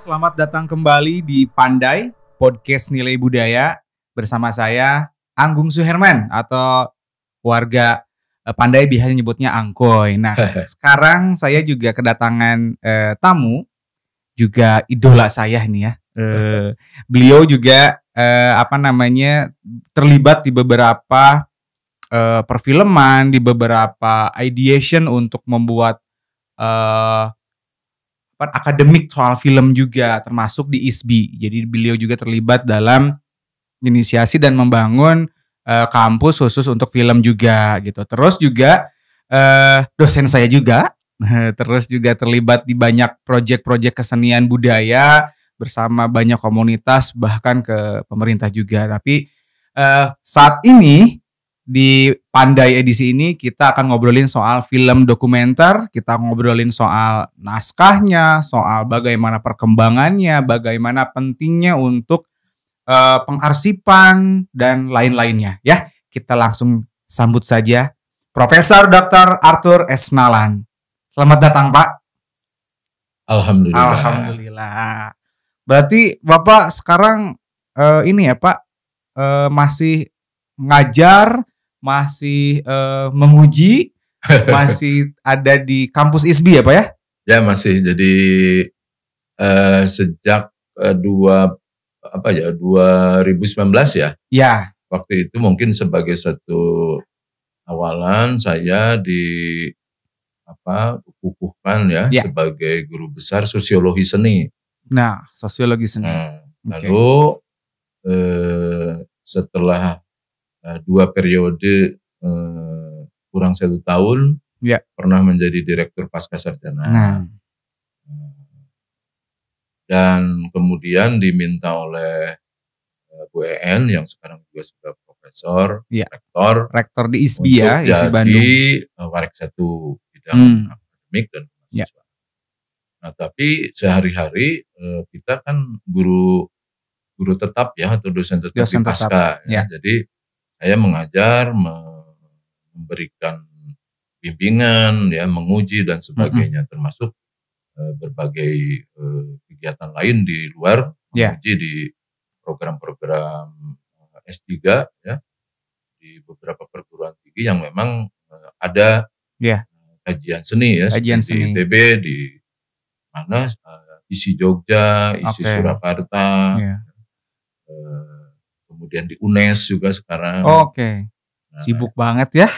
selamat datang kembali di Pandai, Podcast Nilai Budaya. Bersama saya, Anggung Suherman, atau warga Pandai biasanya nyebutnya Angkoy. Nah, sekarang saya juga kedatangan tamu, juga idola saya nih ya. Beliau juga terlibat di beberapa perfilman, di beberapa ideation untuk membuat akademik soal film juga, termasuk di ISBI. Jadi beliau juga terlibat dalam inisiasi dan membangun kampus khusus untuk film juga gitu. Terus juga dosen saya juga, terus juga terlibat di banyak proyek-proyek kesenian budaya bersama banyak komunitas, bahkan ke pemerintah juga. Tapi saat ini di Pandai edisi ini kita akan ngobrolin soal film dokumenter, kita ngobrolin soal naskahnya, soal bagaimana perkembangannya, bagaimana pentingnya untuk pengarsipan dan lain-lainnya ya. Kita langsung sambut saja Profesor Dr. Arthur S. Nalan. Selamat datang, Pak. Alhamdulillah. Berarti Bapak sekarang ini ya, Pak, masih ngajar, masih menguji, masih ada di kampus ISBI ya, Pak ya? Ya, masih. Jadi sejak 2019 ya. Ya. Waktu itu mungkin sebagai satu awalan saya dikukuhkan ya sebagai guru besar sosiologi seni. Nah, sosiologi seni. Lalu setelah 2 periode kurang 1 tahun pernah menjadi direktur Pascasarjana. Dan kemudian diminta oleh Bu EN yang sekarang juga sudah profesor, rektor di ISBI ya, ISBI Bandung. Warek 1 bidang akademik dan mahasiswa. Nah, tapi sehari-hari kita kan guru tetap ya, atau dosen tetap di Pasca. Ya. Jadi saya mengajar, memberikan bimbingan, ya, menguji dan sebagainya, termasuk berbagai kegiatan lain di luar, menguji di program-program S3 ya, di beberapa perguruan tinggi yang memang ada kajian seni ya, seperti ITB, di mana ISI Jogja, ISI Surakarta, kemudian di UNES juga sekarang. Oke. Sibuk banget ya.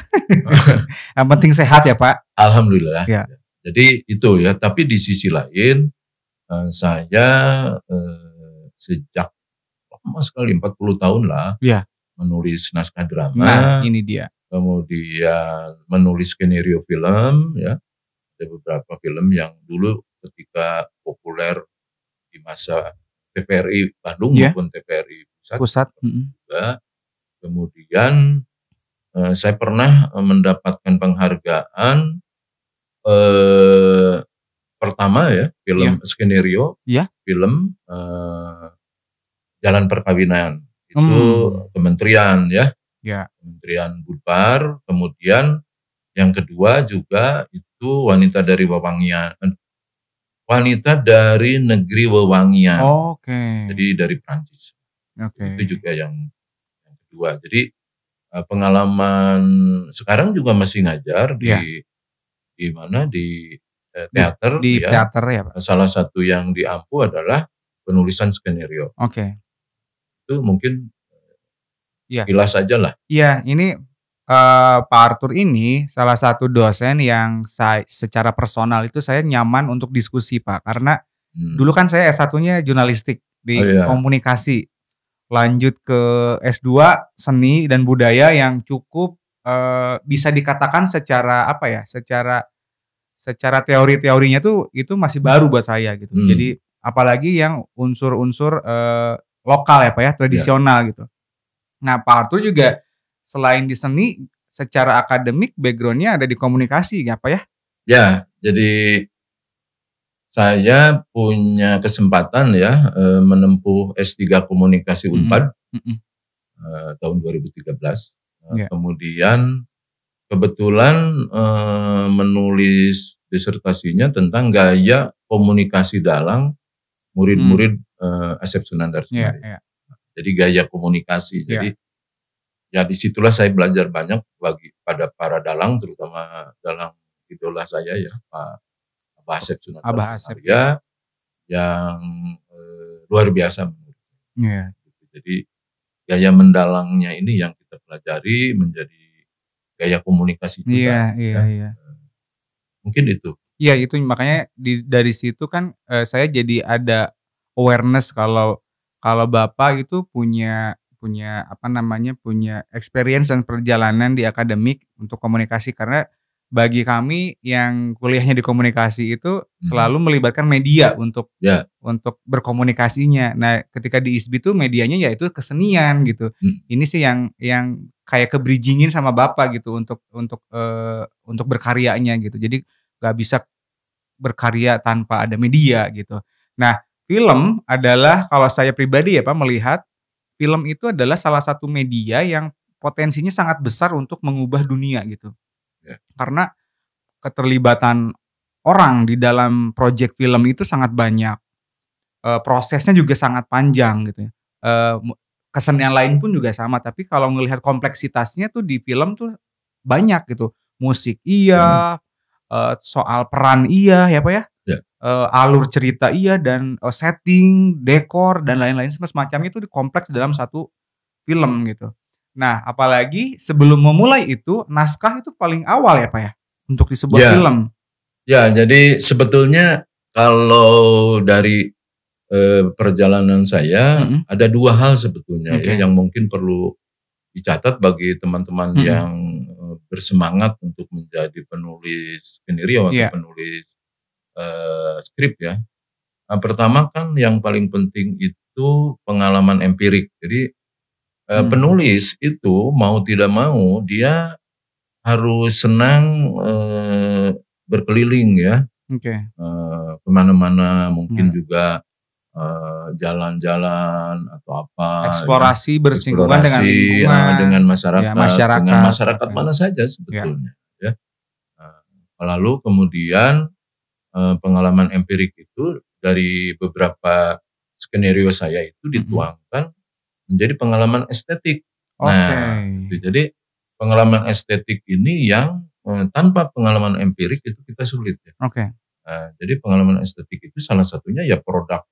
Yang penting sehat ya, Pak. Alhamdulillah. Ya. Jadi itu ya, tapi di sisi lain saya sejak lama sekali 40 tahun lah menulis naskah drama. Nah, ini dia. Kemudian menulis skenario film ya. Ada beberapa film yang dulu ketika populer di masa TVRI Bandung maupun TVRI Pusat. Juga. Kemudian saya pernah mendapatkan penghargaan pertama ya, film skenario, film Jalan Perkawinan, itu kementerian ya, Kementerian Budbar. Kemudian yang kedua juga itu Wanita dari Negeri Wewangian. Jadi dari Prancis. Itu juga yang kedua. Jadi pengalaman sekarang juga masih ngajar di mana di teater, teater ya, Pak. Salah satu yang di Ampu adalah penulisan skenario. Itu mungkin kilas aja lah. Iya, ini Pak Arthur ini salah satu dosen yang secara personal itu saya nyaman untuk diskusi, Pak. Karena dulu kan saya S1-nya jurnalistik di komunikasi. Lanjut ke S2 seni dan budaya yang cukup bisa dikatakan secara secara teori-teorinya tuh itu masih baru buat saya gitu. Jadi apalagi yang unsur-unsur lokal ya, Pak ya, tradisional gitu. Nah, Pak Arthur juga selain di seni, secara akademik background-nya ada di komunikasi ya, Pak ya? Ya, jadi saya punya kesempatan ya menempuh S3 Komunikasi Unpad tahun 2013. Kemudian kebetulan menulis disertasinya tentang gaya komunikasi dalang murid-murid Asep Sunandar Sumari. Jadi gaya komunikasi. Jadi ya disitulah saya belajar banyak bagi pada para dalang, terutama dalang idola saya ya Pak Asep Sunandar Sumari yang luar biasa menurut saya. Jadi gaya mendalangnya ini yang kita pelajari menjadi gaya komunikasi juga. Iya. Mungkin itu. Iya itu makanya dari situ kan saya jadi ada awareness kalau Bapak itu punya experience dan perjalanan di akademik untuk komunikasi, karena bagi kami yang kuliahnya di komunikasi itu selalu melibatkan media untuk berkomunikasinya. Nah, ketika di ISB itu medianya yaitu kesenian gitu. Ini sih yang kayak ke-bridgingin sama Bapak gitu untuk berkaryanya gitu. Jadi gak bisa berkarya tanpa ada media gitu. Nah, film adalah, kalau saya pribadi ya Pak melihat film itu adalah salah satu media yang potensinya sangat besar untuk mengubah dunia gitu. Karena keterlibatan orang di dalam proyek film itu sangat banyak, prosesnya juga sangat panjang gitu ya. Kesenian lain pun juga sama, tapi kalau ngelihat kompleksitasnya tuh di film tuh banyak gitu. Musik soal peran ya Pak ya. Alur cerita dan setting, dekor dan lain-lain semacamnya itu kompleks dalam satu film gitu. Nah, apalagi sebelum memulai itu naskah itu paling awal ya Pak ya untuk di sebuah film. Ya, jadi sebetulnya kalau dari perjalanan saya ada dua hal sebetulnya yang mungkin perlu dicatat bagi teman-teman yang bersemangat untuk menjadi penulis skenario atau penulis skrip ya. Nah, pertama kan yang paling penting itu pengalaman empirik. Jadi penulis itu mau tidak mau dia harus senang berkeliling ya, kemana-mana, mungkin juga jalan-jalan atau apa, eksplorasi bersinggungan dengan lingkungan, dengan masyarakat mana saja sebetulnya ya. Lalu kemudian pengalaman empirik itu dari beberapa skenario saya itu dituangkan menjadi pengalaman estetik. Nah, jadi pengalaman estetik ini yang tanpa pengalaman empirik itu kita sulit ya. Nah, jadi pengalaman estetik itu salah satunya ya produk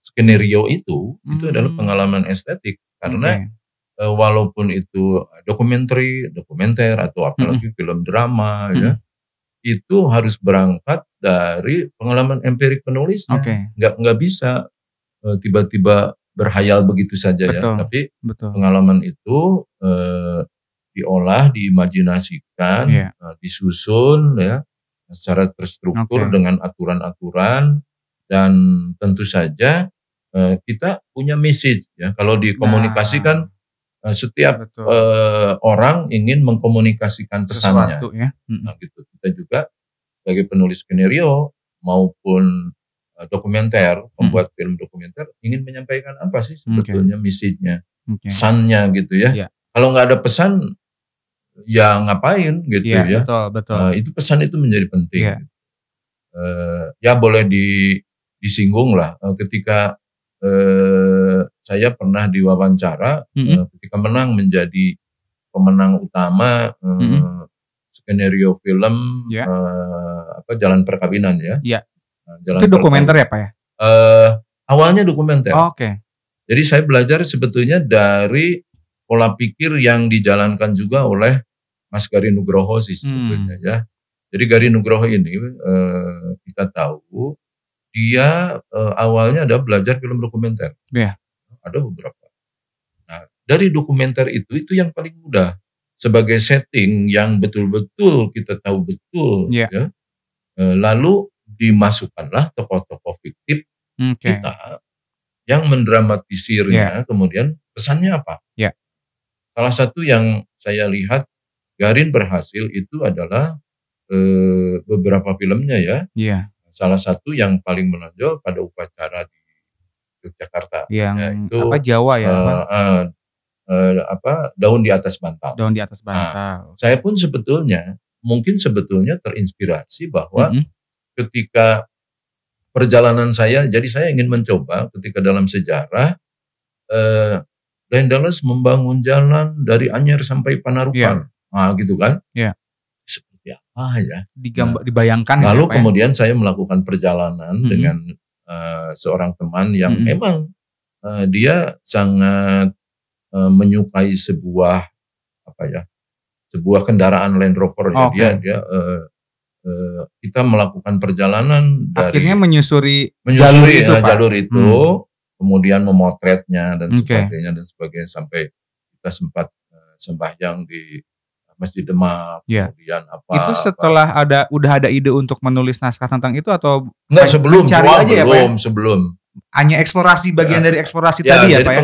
skenario itu adalah pengalaman estetik, karena walaupun itu dokumenter atau apalagi film drama ya, itu harus berangkat dari pengalaman empirik penulisnya. Nggak bisa tiba-tiba berhayal begitu saja ya, tapi pengalaman itu diolah, diimajinasikan, disusun ya secara terstruktur dengan aturan-aturan, dan tentu saja kita punya message ya. Kalau dikomunikasikan setiap orang ingin mengkomunikasikan pesannya. Nah, gitu. Kita juga sebagai penulis skenario maupun dokumenter, pembuat film dokumenter ingin menyampaikan apa sih sebetulnya misinya, pesannya gitu ya. Kalau nggak ada pesan, ya ngapain gitu ya. Betul. Itu pesan itu menjadi penting. Ya boleh disinggung lah ketika saya pernah diwawancara ketika menang menjadi pemenang utama skenario film Jalan Perkawinan ya. Itu dokumenter ya Pak ya? Awalnya dokumenter. Jadi saya belajar sebetulnya dari pola pikir yang dijalankan juga oleh Mas Gari Nugroho sih sebetulnya ya. Jadi Gari Nugroho ini kita tahu dia awalnya ada belajar film dokumenter. Ada beberapa. Nah, dari dokumenter itu yang paling mudah sebagai setting yang betul-betul kita tahu betul ya. Lalu dimasukkanlah tokoh-tokoh fiktif kita yang mendramatisirnya, kemudian pesannya apa? Salah satu yang saya lihat Garin berhasil itu adalah beberapa filmnya ya. Salah satu yang paling menonjol pada upacara di Yogyakarta. Itu Jawa ya? Daun di atas bantal. Daun di atas bantal. Saya pun mungkin sebetulnya terinspirasi bahwa ketika perjalanan saya, jadi saya ingin mencoba ketika dalam sejarah Glenn Dulles membangun jalan dari Anyer sampai Panarukan, gitu kan? Seperti apa ya? Dibayangkan. Lalu kemudian saya melakukan perjalanan dengan seorang teman yang memang dia sangat menyukai sebuah kendaraan Land Rover. Dia kita melakukan perjalanan dari akhirnya menyusuri jalur itu, kemudian memotretnya dan sebagainya sampai kita sempat sembahyang di Masjid Demak. Kemudian itu setelah udah ada ide untuk menulis naskah tentang itu atau enggak, sebelum sebelum hanya eksplorasi bagian dari eksplorasi tadi ya Pak ya?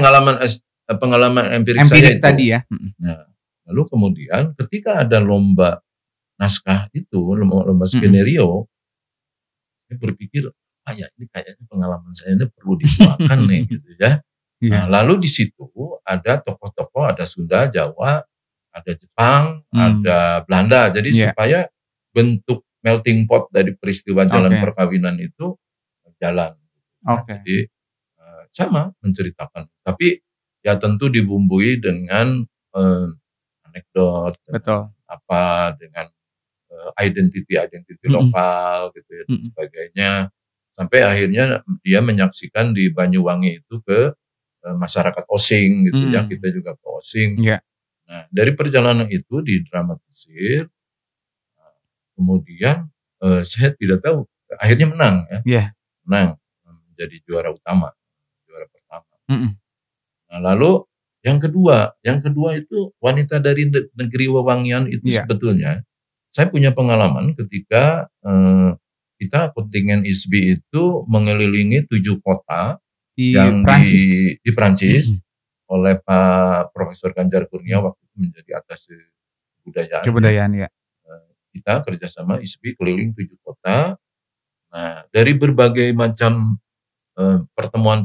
Pengalaman empirik saya itu tadi ya. Nah, lalu kemudian ketika ada lomba naskah itu, lomba skenario, saya berpikir, ini kayaknya pengalaman saya ini perlu dituangkan nih, gitu ya. Nah, lalu di situ ada tokoh-tokoh, ada Sunda, Jawa, ada Jepang, ada Belanda. Jadi supaya bentuk melting pot dari peristiwa jalan perkawinan itu jalan. Jadi sama menceritakan, tapi ya tentu dibumbui dengan anekdot, dengan identity lokal gitu ya, dan sebagainya, sampai akhirnya dia menyaksikan di Banyuwangi itu ke masyarakat Osing gitu ya, kita juga ke Osing. Nah, dari perjalanan itu didramatisir, kemudian saya tidak tahu, akhirnya menang menang menjadi juara utama, juara pertama. Nah, lalu yang kedua itu Wanita dari Negeri Wewangian itu sebetulnya saya punya pengalaman ketika kita kontingen ISBI itu mengelilingi 7 kota di Prancis oleh Pak Profesor Ganjar Kurnia waktu itu menjadi atas kebudayaan. Kita kerjasama ISBI keliling 7 kota. Nah, dari berbagai macam pertemuan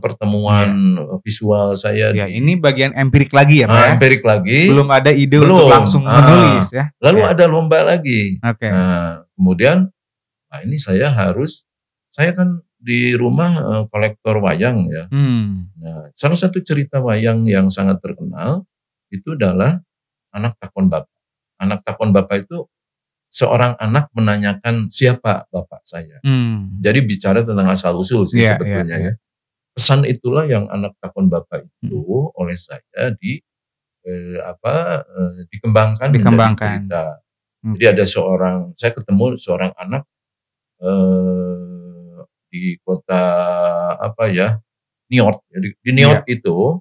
visual saya. Ini bagian empirik lagi ya Pak ya? Empirik lagi. Belum ada ide untuk langsung menulis ya? Lalu ada lomba lagi. Nah, kemudian ini saya kan di rumah kolektor wayang ya. Nah, salah satu cerita wayang yang sangat terkenal itu adalah Anak Takon Bapak. Anak Takon Bapak itu seorang anak menanyakan siapa bapak saya. Jadi bicara tentang asal usul sih sebetulnya ya. Pesan itulah yang Anak Takon Bapak itu oleh saya dikembangkan menjadi cerita. Jadi ada saya ketemu seorang anak di kota Niort. Jadi di Niort itu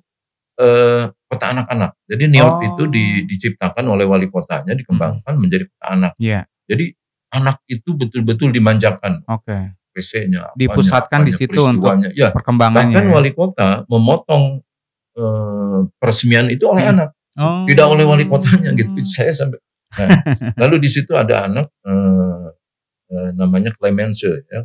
kota anak-anak. Jadi Niort itu diciptakan oleh wali kotanya, dikembangkan menjadi kota anak. Jadi anak itu betul-betul dimanjakan. PC-nya, dipusatkan di situ untuk perkembangannya. Bahkan wali kota memotong peresmian itu oleh anak, tidak oleh wali kotanya gitu. Saya sampai. Nah, lalu di situ ada anak namanya Clemence ya,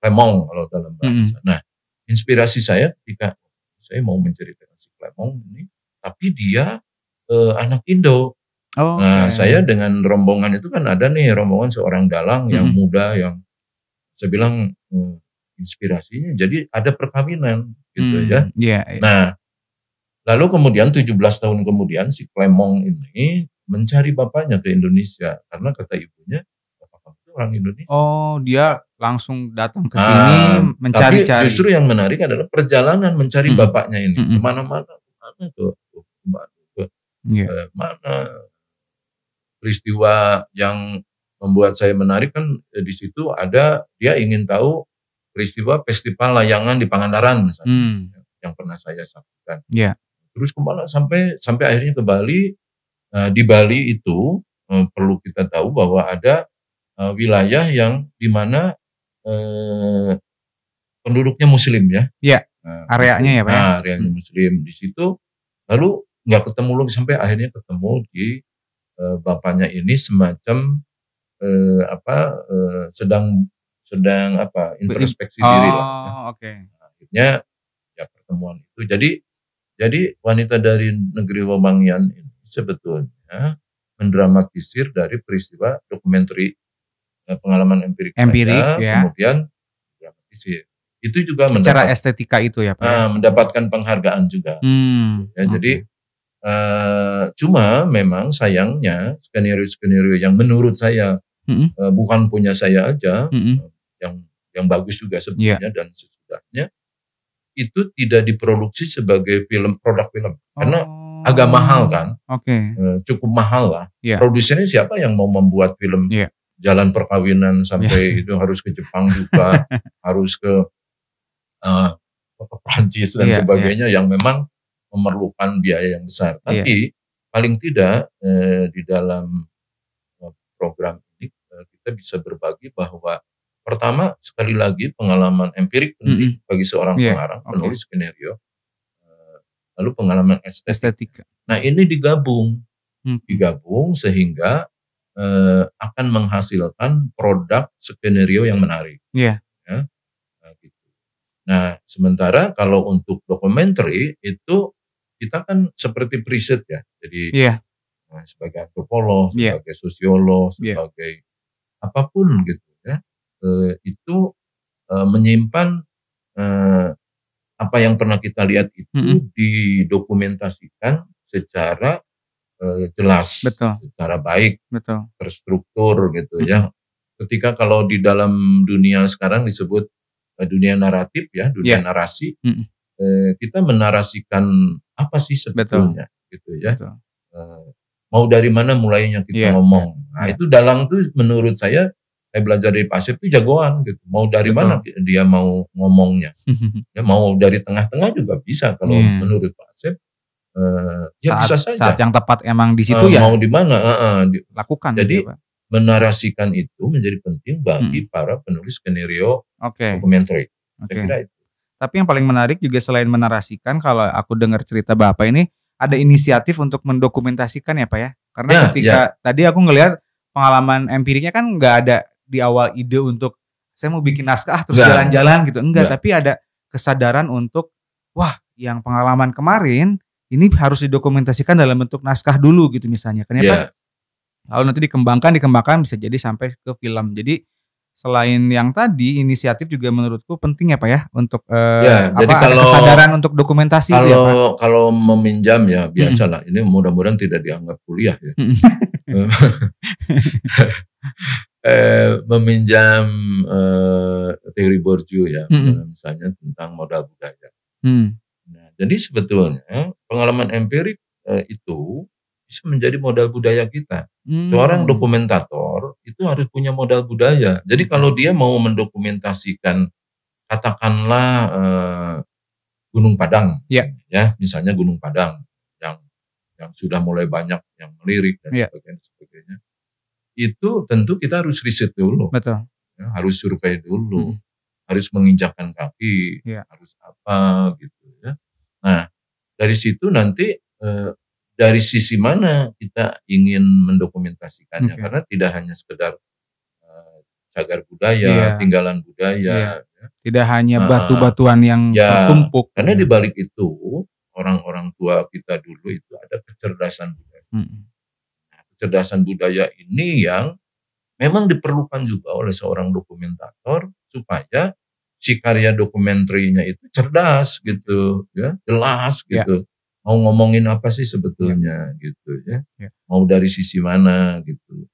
Clemong kalau dalam bahasa. Nah, inspirasi saya ketika saya mau menceritakan si Clemong ini, tapi dia anak Indo. Saya dengan rombongan itu kan ada nih rombongan seorang dalang yang muda yang saya bilang inspirasinya. Jadi ada perkawinan gitu ya. Nah, lalu kemudian 17 tahun kemudian si Clemong ini mencari bapaknya ke Indonesia karena kata ibunya bapak kamu itu orang Indonesia. Dia langsung datang ke sini mencari-cari. Tapi justru yang menarik adalah perjalanan mencari bapaknya ini kemana-mana, mana peristiwa yang membuat saya menarik kan di situ ada dia ingin tahu peristiwa festival layangan di Pangandaran misalnya, yang pernah saya saksikan. Terus kemana sampai akhirnya ke Bali. Di Bali itu perlu kita tahu bahwa ada wilayah yang dimana penduduknya Muslim ya. Areanya ya Pak. Areanya Muslim di situ. Lalu nggak ketemu lagi sampai akhirnya ketemu di bapaknya ini semacam sedang introspeksi diri lah. Akhirnya ya pertemuan itu. Jadi Wanita dari Negeri Wewangian ini sebetulnya mendramatisir dari peristiwa dokumenter pengalaman empirik ya. Kemudian dramatisir. itu juga secara estetika itu ya Pak? Mendapatkan penghargaan juga. Ya, jadi cuma memang sayangnya skenario-skenario yang menurut saya bukan punya saya aja, yang bagus juga sebetulnya dan sesudahnya itu tidak diproduksi sebagai produk film karena agak mahal kan, cukup mahal lah. Produsennya siapa yang mau membuat film jalan perkawinan sampai itu harus ke Jepang juga, harus ke Prancis dan sebagainya yang memang memerlukan biaya yang besar. Tapi paling tidak di dalam program ini kita bisa berbagi bahwa pertama sekali lagi pengalaman empirik penting bagi seorang pengarang, penulis skenario, lalu pengalaman estetika. Nah ini digabung sehingga akan menghasilkan produk skenario yang menarik. Ya. Nah, gitu. Nah, sementara kalau untuk dokumenter itu kita kan seperti preset ya. Jadi sebagai antropolog, sebagai sosiolog, sebagai apapun gitu ya, itu menyimpan apa yang pernah kita lihat itu didokumentasikan secara jelas, secara baik, terstruktur gitu ya. Ketika kalau di dalam dunia sekarang disebut dunia naratif ya, dunia narasi, kita menarasikan apa sih sebetulnya gitu ya. Mau dari mana mulainya kita ngomong. Nah itu Dalang tuh menurut saya belajar dari Pak Asep itu jagoan gitu. Mau dari mana dia mau ngomongnya. Ya, mau dari tengah-tengah juga bisa kalau menurut Pak Asep. Bisa saja. Saat yang tepat emang di situ mau di mana lakukan. Jadi gitu, menarasikan itu menjadi penting bagi para penulis skenario dokumenter. Saya kira itu. Tapi yang paling menarik juga selain menarasikan, kalau aku dengar cerita Bapak ini ada inisiatif untuk mendokumentasikan ya Pak ya. Karena ketika tadi aku ngelihat pengalaman empiriknya kan nggak ada di awal ide untuk saya mau bikin naskah terus jalan-jalan gitu. Enggak, tapi ada kesadaran untuk wah yang pengalaman kemarin ini harus didokumentasikan dalam bentuk naskah dulu gitu misalnya. Kenapa? Lalu nanti dikembangkan bisa jadi sampai ke film. Jadi selain yang tadi inisiatif juga menurutku penting ya Pak ya untuk jadi ada kesadaran untuk dokumentasi kalau, itu ya Pak. Kalau meminjam ya biasalah. Ini mudah-mudahan tidak dianggap kuliah ya. Meminjam teori Bourdieu ya, misalnya tentang modal budaya. Nah, jadi sebetulnya pengalaman empirik itu bisa menjadi modal budaya kita. Seorang dokumentator itu harus punya modal budaya. Jadi kalau dia mau mendokumentasikan katakanlah Gunung Padang, ya misalnya Gunung Padang yang sudah mulai banyak yang melirik dan sebagainya. Itu tentu kita harus riset dulu. Betul. Ya, harus survei dulu. Harus menginjakkan kaki, harus apa gitu ya. Nah, dari situ nanti dari sisi mana kita ingin mendokumentasikannya, karena tidak hanya sekedar cagar budaya, tinggalan budaya. Ya. Tidak hanya batu-batuan yang tertumpuk. Karena di balik itu orang-orang tua kita dulu itu ada kecerdasan budaya. Nah, kecerdasan budaya ini yang memang diperlukan juga oleh seorang dokumentator supaya si karya dokumenterinya itu cerdas gitu ya, jelas gitu. Mau ngomongin apa sih sebetulnya gitu ya. Mau dari sisi mana gitu.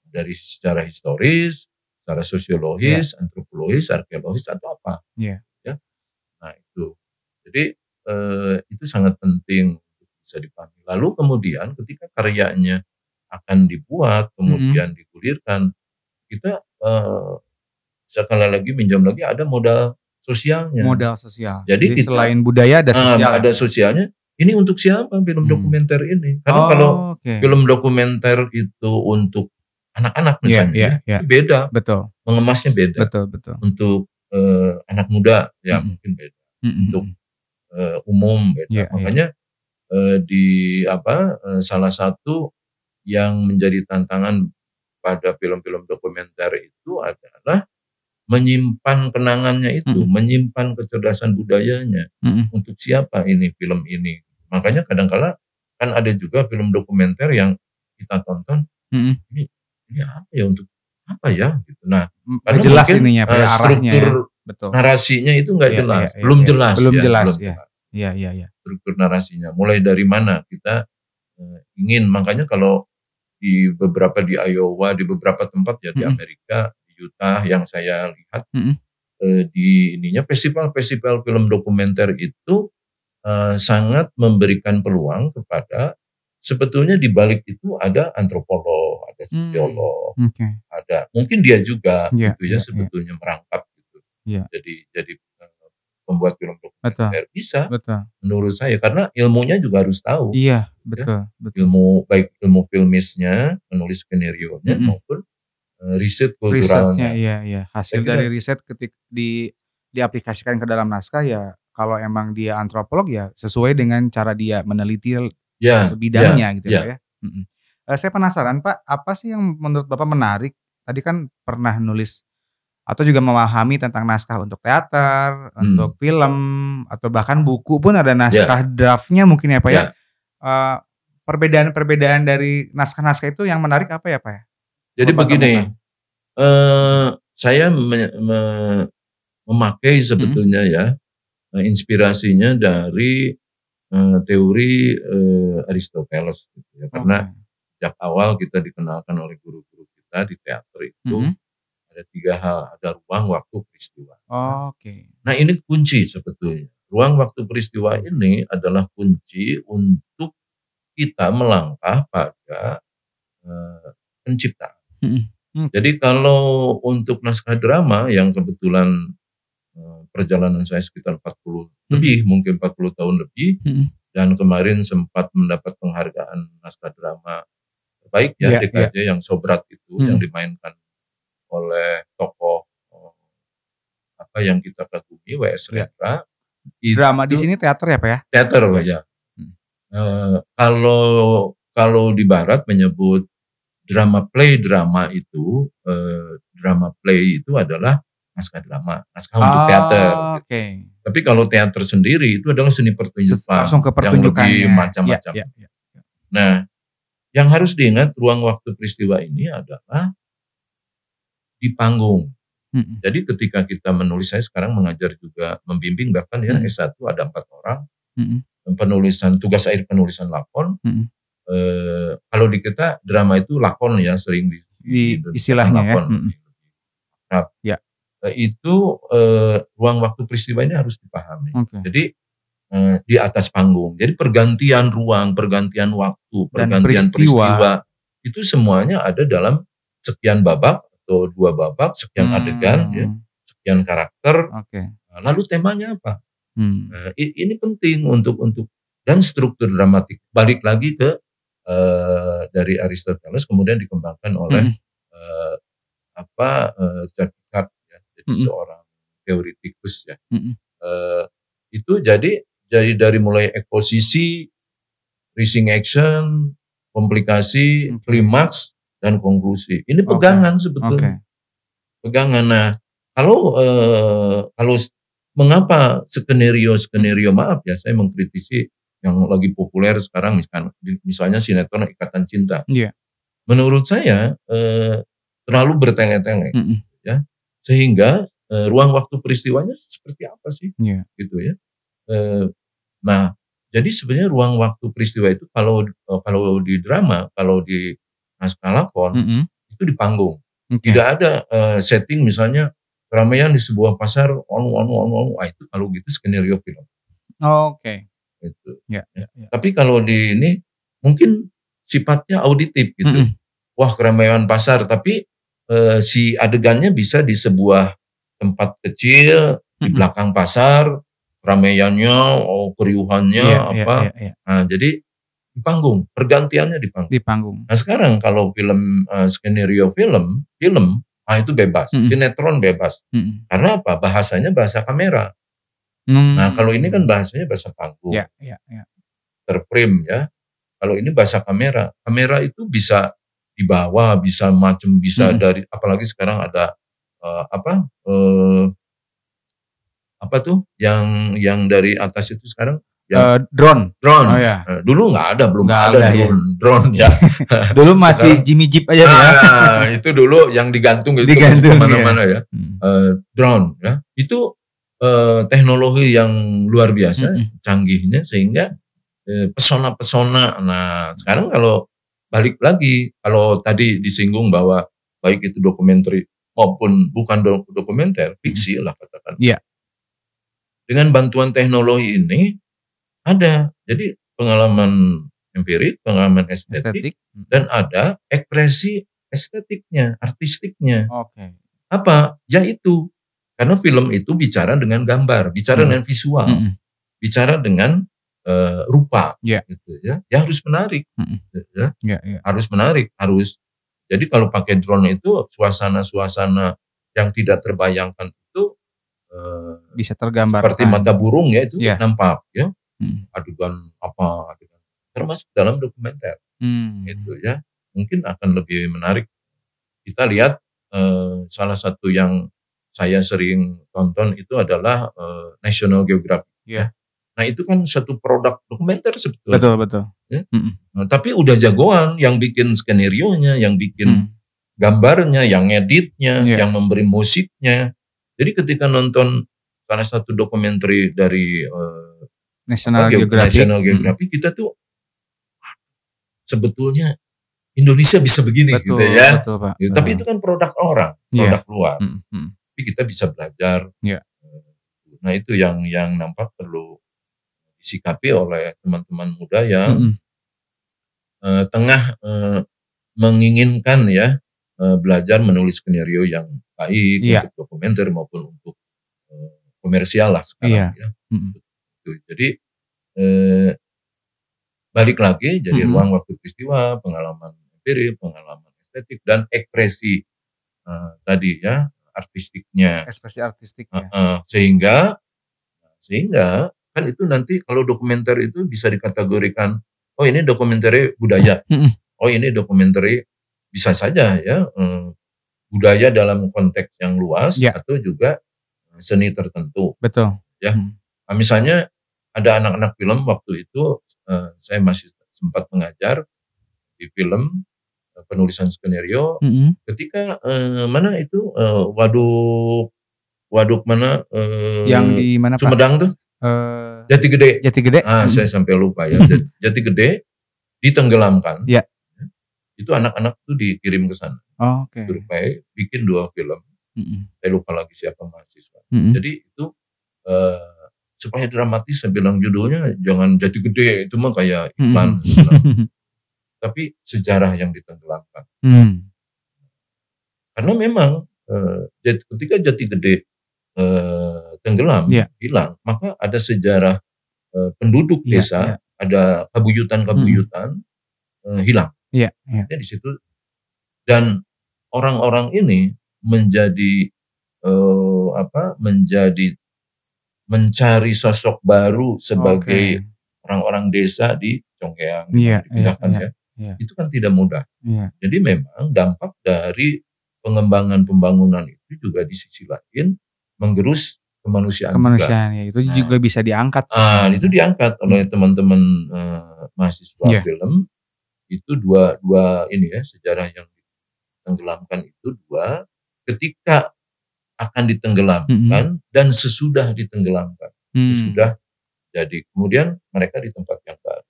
Dari secara historis, secara sosiologis, antropologis, arkeologis atau apa. Ya. Nah, itu. Jadi itu sangat penting untuk bisa dipahami. Lalu kemudian ketika karyanya akan dibuat, kemudian digulirkan, kita sekali lagi minjam lagi ada modal sosialnya. Modal sosial. Jadi kita, selain budaya ada sosial. Ada sosialnya. Ini untuk siapa film dokumenter ini? Karena kalau film dokumenter itu untuk anak-anak misalnya, itu beda. Betul. Mengemasnya beda. Betul. Untuk anak muda ya mungkin beda. Untuk umum beda. Makanya salah satu yang menjadi tantangan pada film-film dokumenter itu adalah menyimpan kenangannya itu, menyimpan kecerdasan budayanya. Untuk siapa ini film ini? Makanya kadang-kala kan ada juga film dokumenter yang kita tonton, ini apa ya, untuk apa ya gitu. Nah, karena jelas ininya, arahnya struktur betul. Narasinya itu nggak jelas, belum jelas. Belum jelas ya. Iya. Struktur narasinya, mulai dari mana kita ingin, makanya kalau di Iowa, di beberapa tempat ya di Amerika, di Utah yang saya lihat, di ininya festival film dokumenter itu sangat memberikan peluang kepada sebetulnya di balik itu ada antropolog, ada sosiolog, ada mungkin dia juga gitu ya sebetulnya merangkap gitu. Jadi pembuat film dokumenter bisa, menurut saya, karena ilmunya juga harus tahu. Iya, betul. Baik ilmu filmisnya, menulis skenario-nya maupun riset kulturalnya. Iya. Hasil dari riset ketika diaplikasikan ke dalam naskah ya, kalau emang dia antropolog ya sesuai dengan cara dia meneliti bidangnya gitu ya. Saya penasaran Pak, apa sih yang menurut Bapak menarik? Tadi kan pernah nulis atau juga memahami tentang naskah untuk teater, untuk film, atau bahkan buku pun ada naskah draftnya mungkin ya Pak ya. Perbedaan-perbedaan dari naskah-naskah itu yang menarik apa ya Pak ya? Jadi begini, saya memakai sebetulnya ya inspirasinya dari teori Aristoteles gitu ya. Karena sejak awal kita dikenalkan oleh guru-guru kita di teater itu ada 3 hal, ada ruang, waktu, peristiwa. Nah ini kunci sebetulnya. Ruang, waktu, peristiwa ini adalah kunci untuk kita melangkah pada penciptaan. Jadi kalau untuk naskah drama yang kebetulan perjalanan saya sekitar 40 lebih, mungkin 40 tahun lebih, dan kemarin sempat mendapat penghargaan naskah drama terbaik ya, DKJ yang Sobrat itu, yang dimainkan oleh tokoh yang kita kagumi, W.S. Rendra. Drama di sini teater ya Pak ya? Teater ya. Kalau di Barat menyebut drama play itu adalah naskah drama, naskah untuk teater. Tapi kalau teater sendiri itu adalah seni pertunjukan, langsung ke pertunjukannya, yang lebih macam-macam. Nah, yang harus diingat ruang, waktu, peristiwa ini adalah di panggung. Jadi ketika kita menulis, saya sekarang mengajar juga, membimbing bahkan ya S1 ada 4 orang, tugas akhir penulisan lakon. Kalau di kita drama itu lakon ya, sering di istilahnya lakon, ya. Itu ruang, waktu, peristiwa ini harus dipahami. Jadi di atas panggung. Jadi pergantian ruang, pergantian waktu, pergantian peristiwa itu semuanya ada dalam sekian babak atau 2 babak, sekian adegan, ya, sekian karakter. Lalu temanya apa? Nah, ini penting untuk dan struktur dramatik. Balik lagi ke dari Aristoteles, kemudian dikembangkan oleh Jacques, ya, jadi seorang teoritikus ya. Itu jadi dari mulai eksposisi, rising action, komplikasi, klimaks, dan konklusi. Ini pegangan sebetulnya. Pegangan. Nah, kalau mengapa skenario, maaf ya, saya mengkritisi yang lagi populer sekarang, misalnya sinetron Ikatan Cinta. Menurut saya terlalu bertele-tele, ya, sehingga ruang, waktu, peristiwanya seperti apa sih, gitu ya. Nah, jadi sebenarnya ruang, waktu, peristiwa itu kalau di drama, kalau di naskah lakon itu di panggung. Tidak ada setting misalnya keramaian di sebuah pasar, itu kalau gitu skenario film. Gitu. Tapi kalau di ini mungkin sifatnya auditif gitu. Wah, keramaian pasar, tapi si adegannya bisa di sebuah tempat kecil di belakang pasar, keramaiannya, keriuhannya Nah, jadi di panggung, pergantiannya di panggung. Nah, sekarang kalau film skenario film, itu bebas, sinetron bebas. Karena apa? Bahasanya bahasa kamera. Nah, kalau ini kan bahasanya bahasa panggung. Terframe ya. Kalau ini bahasa kamera. Kamera itu bisa dibawa, bisa dari, apalagi sekarang ada apa tuh yang dari atas itu sekarang Drone. Oh ya. Dulu nggak ada, belum ada drone ya. Dulu masih sekarang, Jimmy Jeep aja ya. Itu dulu yang digantung itu kemana-mana ya. Drone ya. Itu teknologi yang luar biasa, canggihnya, sehingga pesona-pesona. Nah sekarang kalau balik lagi, kalau tadi disinggung bahwa baik itu dokumenter maupun bukan dokumenter, fiksi lah katakan. Iya. Dengan bantuan teknologi ini ada, jadi pengalaman empirik, pengalaman estetik. Dan ada ekspresi estetiknya, artistiknya. Oke. Apa? Ya itu, karena film itu bicara dengan gambar, bicara dengan visual, bicara dengan rupa, gitu ya. Ya harus menarik, harus menarik, harus. Jadi kalau pakai drone itu suasana-suasana yang tidak terbayangkan itu bisa tergambar. Seperti mata burung ya itu nampak ya. Adegan apa, termasuk dalam dokumenter, gitu ya. Mungkin akan lebih menarik. Kita lihat salah satu yang saya sering tonton itu adalah National Geographic. Yeah. Nah itu kan satu produk dokumenter sebetulnya. Betul. Ya? Nah, tapi udah jagoan yang bikin skenario-nya, yang bikin gambarnya, yang ngeditnya, yang memberi musiknya. Jadi ketika nonton salah satu dokumenter dari National Geographic, kita tuh sebetulnya Indonesia bisa begini, betul, gitu ya. Betul, Pak. Gitu. Tapi itu kan produk orang, produk luar. Tapi kita bisa belajar. Nah itu yang nampak perlu disikapi oleh teman-teman muda yang tengah menginginkan ya belajar menulis skenario yang baik untuk dokumenter maupun untuk komersial lah sekarang ya. Jadi balik lagi jadi ruang waktu peristiwa, pengalaman empirik, pengalaman estetik dan ekspresi tadi ya artistiknya. Ekspresi artistiknya. Sehingga kan itu nanti kalau dokumenter itu bisa dikategorikan, oh ini dokumenter budaya, oh ini dokumenter bisa saja ya budaya dalam konteks yang luas atau juga seni tertentu. Betul. Ya, nah, misalnya ada anak-anak film waktu itu saya masih sempat mengajar di film penulisan skenario. Ketika mana itu waduk mana yang di mana Sumedang Pak? Tuh Jati Gede. Saya sampai lupa ya. Jati Gede ditenggelamkan. Ya. Itu anak-anak tuh dikirim ke sana. Oke. Survei, bikin 2 film. Saya lupa lagi siapa mahasiswa. Jadi itu supaya dramatis, saya bilang judulnya jangan Jati Gede, itu mah kayak iklan. Tapi sejarah yang ditenggelamkan. Karena memang ketika Jati Gede tenggelam, hilang, maka ada sejarah penduduk desa, ada kabuyutan-kabuyutan hilang. Ya, di situ. Dan orang-orang ini menjadi mencari sosok baru sebagai orang-orang desa di Congkeang, dipindahkan ya. Itu kan tidak mudah. Jadi memang dampak dari pengembangan pembangunan itu juga di sisi lain menggerus kemanusiaan juga. Ya, itu juga bisa diangkat. Itu diangkat oleh teman-teman mahasiswa film. Itu dua ini ya, sejarah yang ditenggelamkan itu 2 ketika akan ditenggelamkan dan sesudah ditenggelamkan. Sudah jadi. Kemudian mereka di tempat yang baru.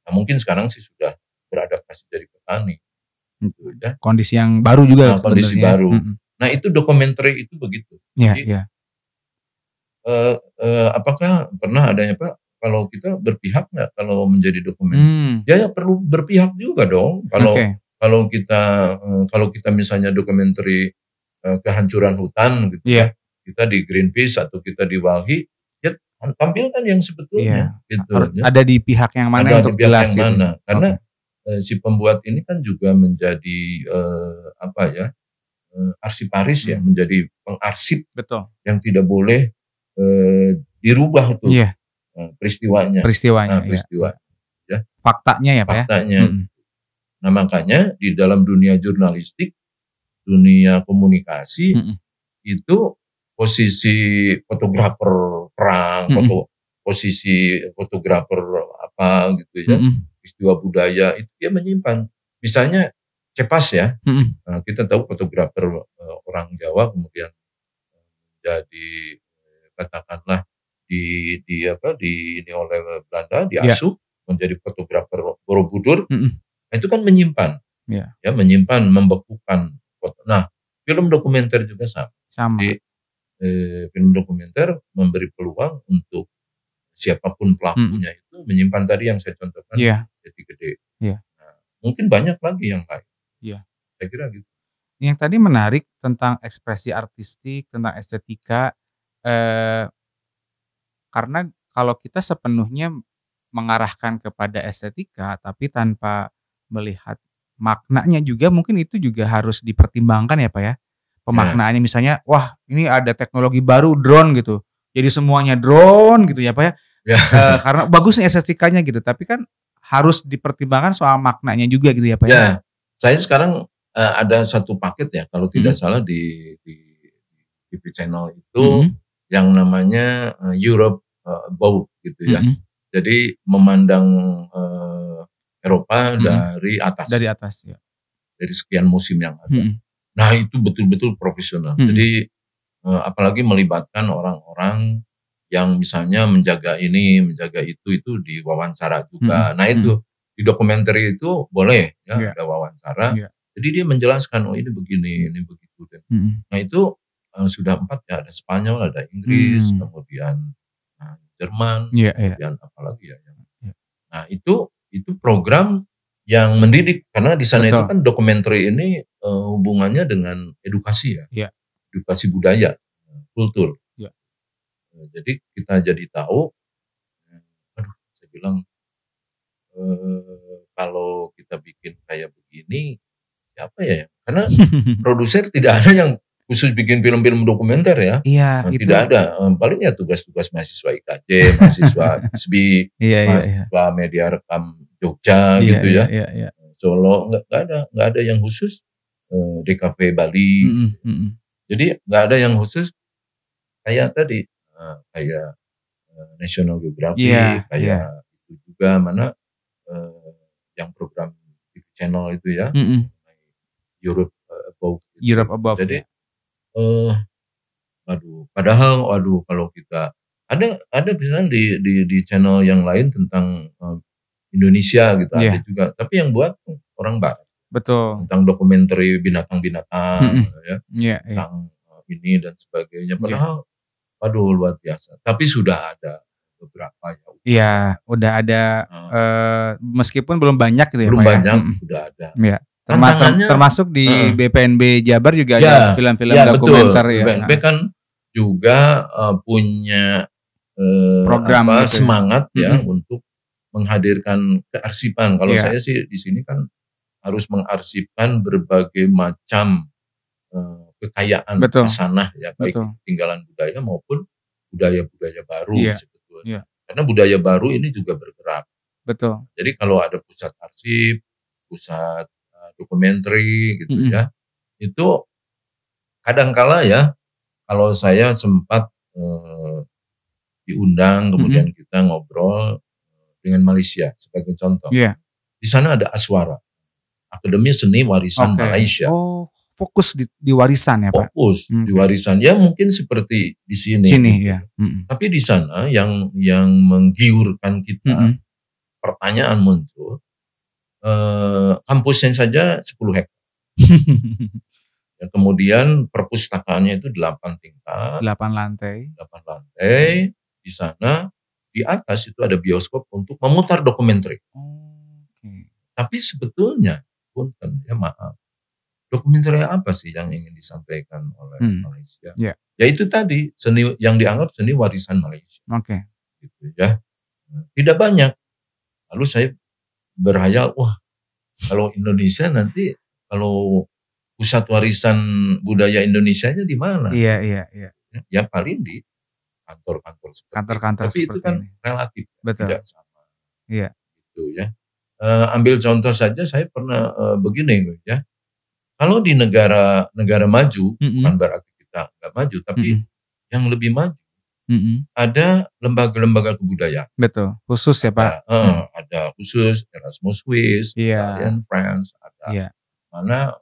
Nah, mungkin sekarang sih sudah beradaptasi jadi petani. Gitu, ya. Kondisi yang baru juga. Kondisi baru. Nah itu dokumenter itu begitu. Jadi, apakah pernah adanya Pak, kalau kita berpihak nggak kalau menjadi dokumenter? Ya perlu berpihak juga dong. Kalau kita misalnya dokumenter kehancuran hutan gitu ya, kita di Greenpeace atau kita di Walhi, ya tampilkan yang sebetulnya. Gitu, ada di pihak yang mana ada untuk di pihak jelas yang mana. Karena si pembuat ini kan juga menjadi arsiparis ya, menjadi pengarsip. Betul. Yang tidak boleh dirubah itu peristiwanya. Ya. Faktanya ya Pak ya. Faktanya. Nah makanya di dalam dunia jurnalistik, dunia komunikasi itu posisi fotografer perang, posisi fotografer apa gitu ya, peristiwa budaya itu dia menyimpan. Misalnya Cepas ya, kita tahu fotografer orang Jawa kemudian jadi katakanlah di ini oleh Belanda diasuh menjadi fotografer Borobudur. Itu kan menyimpan, ya menyimpan, membekukan foto. Nah, film dokumenter juga sama. Jadi film dokumenter memberi peluang untuk siapapun pelakunya itu menyimpan tadi yang saya contohkan Jati Gede. Nah, mungkin banyak lagi yang lain. Saya kira gitu. Yang tadi menarik tentang ekspresi artistik, tentang estetika, karena kalau kita sepenuhnya mengarahkan kepada estetika, tapi tanpa melihat maknanya juga mungkin itu juga harus dipertimbangkan ya Pak ya. Pemaknaannya misalnya, wah ini ada teknologi baru drone gitu, jadi semuanya drone gitu ya Pak ya. Karena bagus nih estetikanya gitu, tapi kan harus dipertimbangkan soal maknanya juga gitu ya Pak ya. Saya sekarang ada satu paket ya kalau tidak salah di TV channel itu yang namanya Europe Above gitu ya. Jadi memandang Eropa dari atas. Dari atas ya. Dari sekian musim yang ada. Nah itu betul-betul profesional. Jadi apalagi melibatkan orang-orang yang misalnya menjaga ini, menjaga itu diwawancara juga. Nah itu di dokumenter itu boleh ya ada wawancara. Jadi dia menjelaskan oh ini begini, ini begitu. Nah itu sudah 4 ya, ada Spanyol, ada Inggris, kemudian Jerman, kemudian apalagi ya. Nah itu program yang mendidik karena di sana itu kan dokumenter ini hubungannya dengan edukasi ya, edukasi budaya, kultur. Jadi kita jadi tahu, saya bilang kalau kita bikin kayak begini siapa ya? Karena produser tidak ada yang khusus bikin film-film dokumenter ya. Tidak ada. Paling ya tugas-tugas mahasiswa IKJ, mahasiswa ISBI, mahasiswa media rekam Jogja gitu ya. Solo nggak ada yang khusus DKV Bali. Jadi nggak ada yang khusus kayak tadi kayak National Geographic, kayak itu juga mana yang program TV channel itu ya, Europe Above. Jadi padahal kalau kita ada misalnya di channel yang lain tentang Indonesia gitu ada juga, tapi yang buat orang Barat. Betul. Tentang dokumenter binatang-binatang ya, tentang ini dan sebagainya. Padahal luar biasa. Tapi sudah ada beberapa ya. Iya, udah ada meskipun belum banyak gitu ya Belum Pak banyak, sudah ada. Iya. Termasuk di BPNB Jabar juga ada film-film dokumenter ya. BPNB kan juga punya program gitu. Semangat ya untuk menghadirkan kearsipan. Kalau saya sih di sini kan harus mengarsipkan berbagai macam kekayaan di sana ya, baik tinggalan budaya maupun budaya-budaya baru sebetulnya. Karena budaya baru ini juga bergerak. Betul. Jadi kalau ada pusat arsip, pusat dokumenter gitu ya, itu kadangkala ya kalau saya sempat diundang kemudian kita ngobrol dengan Malaysia sebagai contoh. Di sana ada Aswara, Akademi Seni Warisan Malaysia. Oh, fokus di warisan ya Pak? Fokus di warisan ya, mungkin seperti di sini. Ya. Tapi di sana yang menggiurkan kita, pertanyaan muncul, kampusnya saja 10 hektar. Ya, kemudian perpustakaannya itu 8 tingkat. 8 lantai. Di sana di atas itu ada bioskop untuk memutar dokumenter. Tapi sebetulnya, maaf, dokumenter apa sih yang ingin disampaikan oleh Malaysia? Ya itu tadi seni yang dianggap seni warisan Malaysia. Gitu ya. Tidak banyak. Lalu saya berhayal, wah kalau Indonesia nanti kalau pusat warisan budaya Indonesianya di mana? Iya. Ya paling di kantor-kantor seperti itu kan relatif. Betul. Tidak sama. Iya. Gitu ya. Ambil contoh saja, saya pernah begini ya. Kalau di negara maju, bukan berarti kita nggak maju, tapi yang lebih maju, ada lembaga-lembaga kebudayaan. Betul, khusus ya Pak. Ada khusus Erasmus Swiss, Italian France, ada mana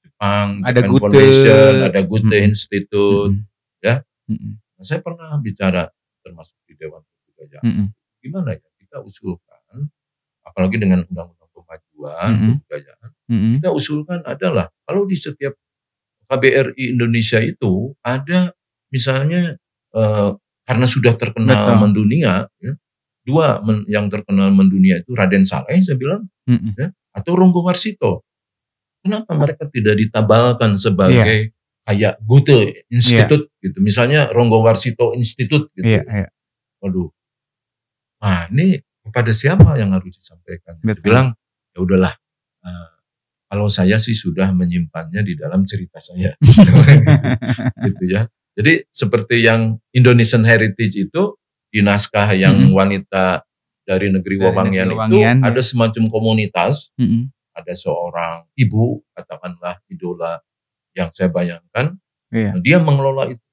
Jepang, ada Japan Foundation, ada Goethe Institute, ya. Nah, saya pernah bicara termasuk di Dewan Kebudayaan. Gimana ya kita usulkan, apalagi dengan undang-undang pemajuan kebudayaan, kita usulkan adalah kalau di setiap KBRI Indonesia itu ada misalnya karena sudah terkenal mendunia, ya, dua yang terkenal mendunia itu Raden Saleh saya bilang, ya, atau Ronggo Warsito. Kenapa mereka tidak ditabalkan sebagai kayak Goethe Institute gitu, misalnya Ronggo Warsito Institute gitu. Waduh, nah ini kepada siapa yang harus disampaikan? Dia bilang ya udahlah. Kalau saya sih sudah menyimpannya di dalam cerita saya, gitu ya. Jadi seperti yang Indonesian Heritage itu di naskah yang wanita dari negeri Wawangian itu ada semacam komunitas, ada seorang ibu katakanlah idola yang saya bayangkan, dia mengelola itu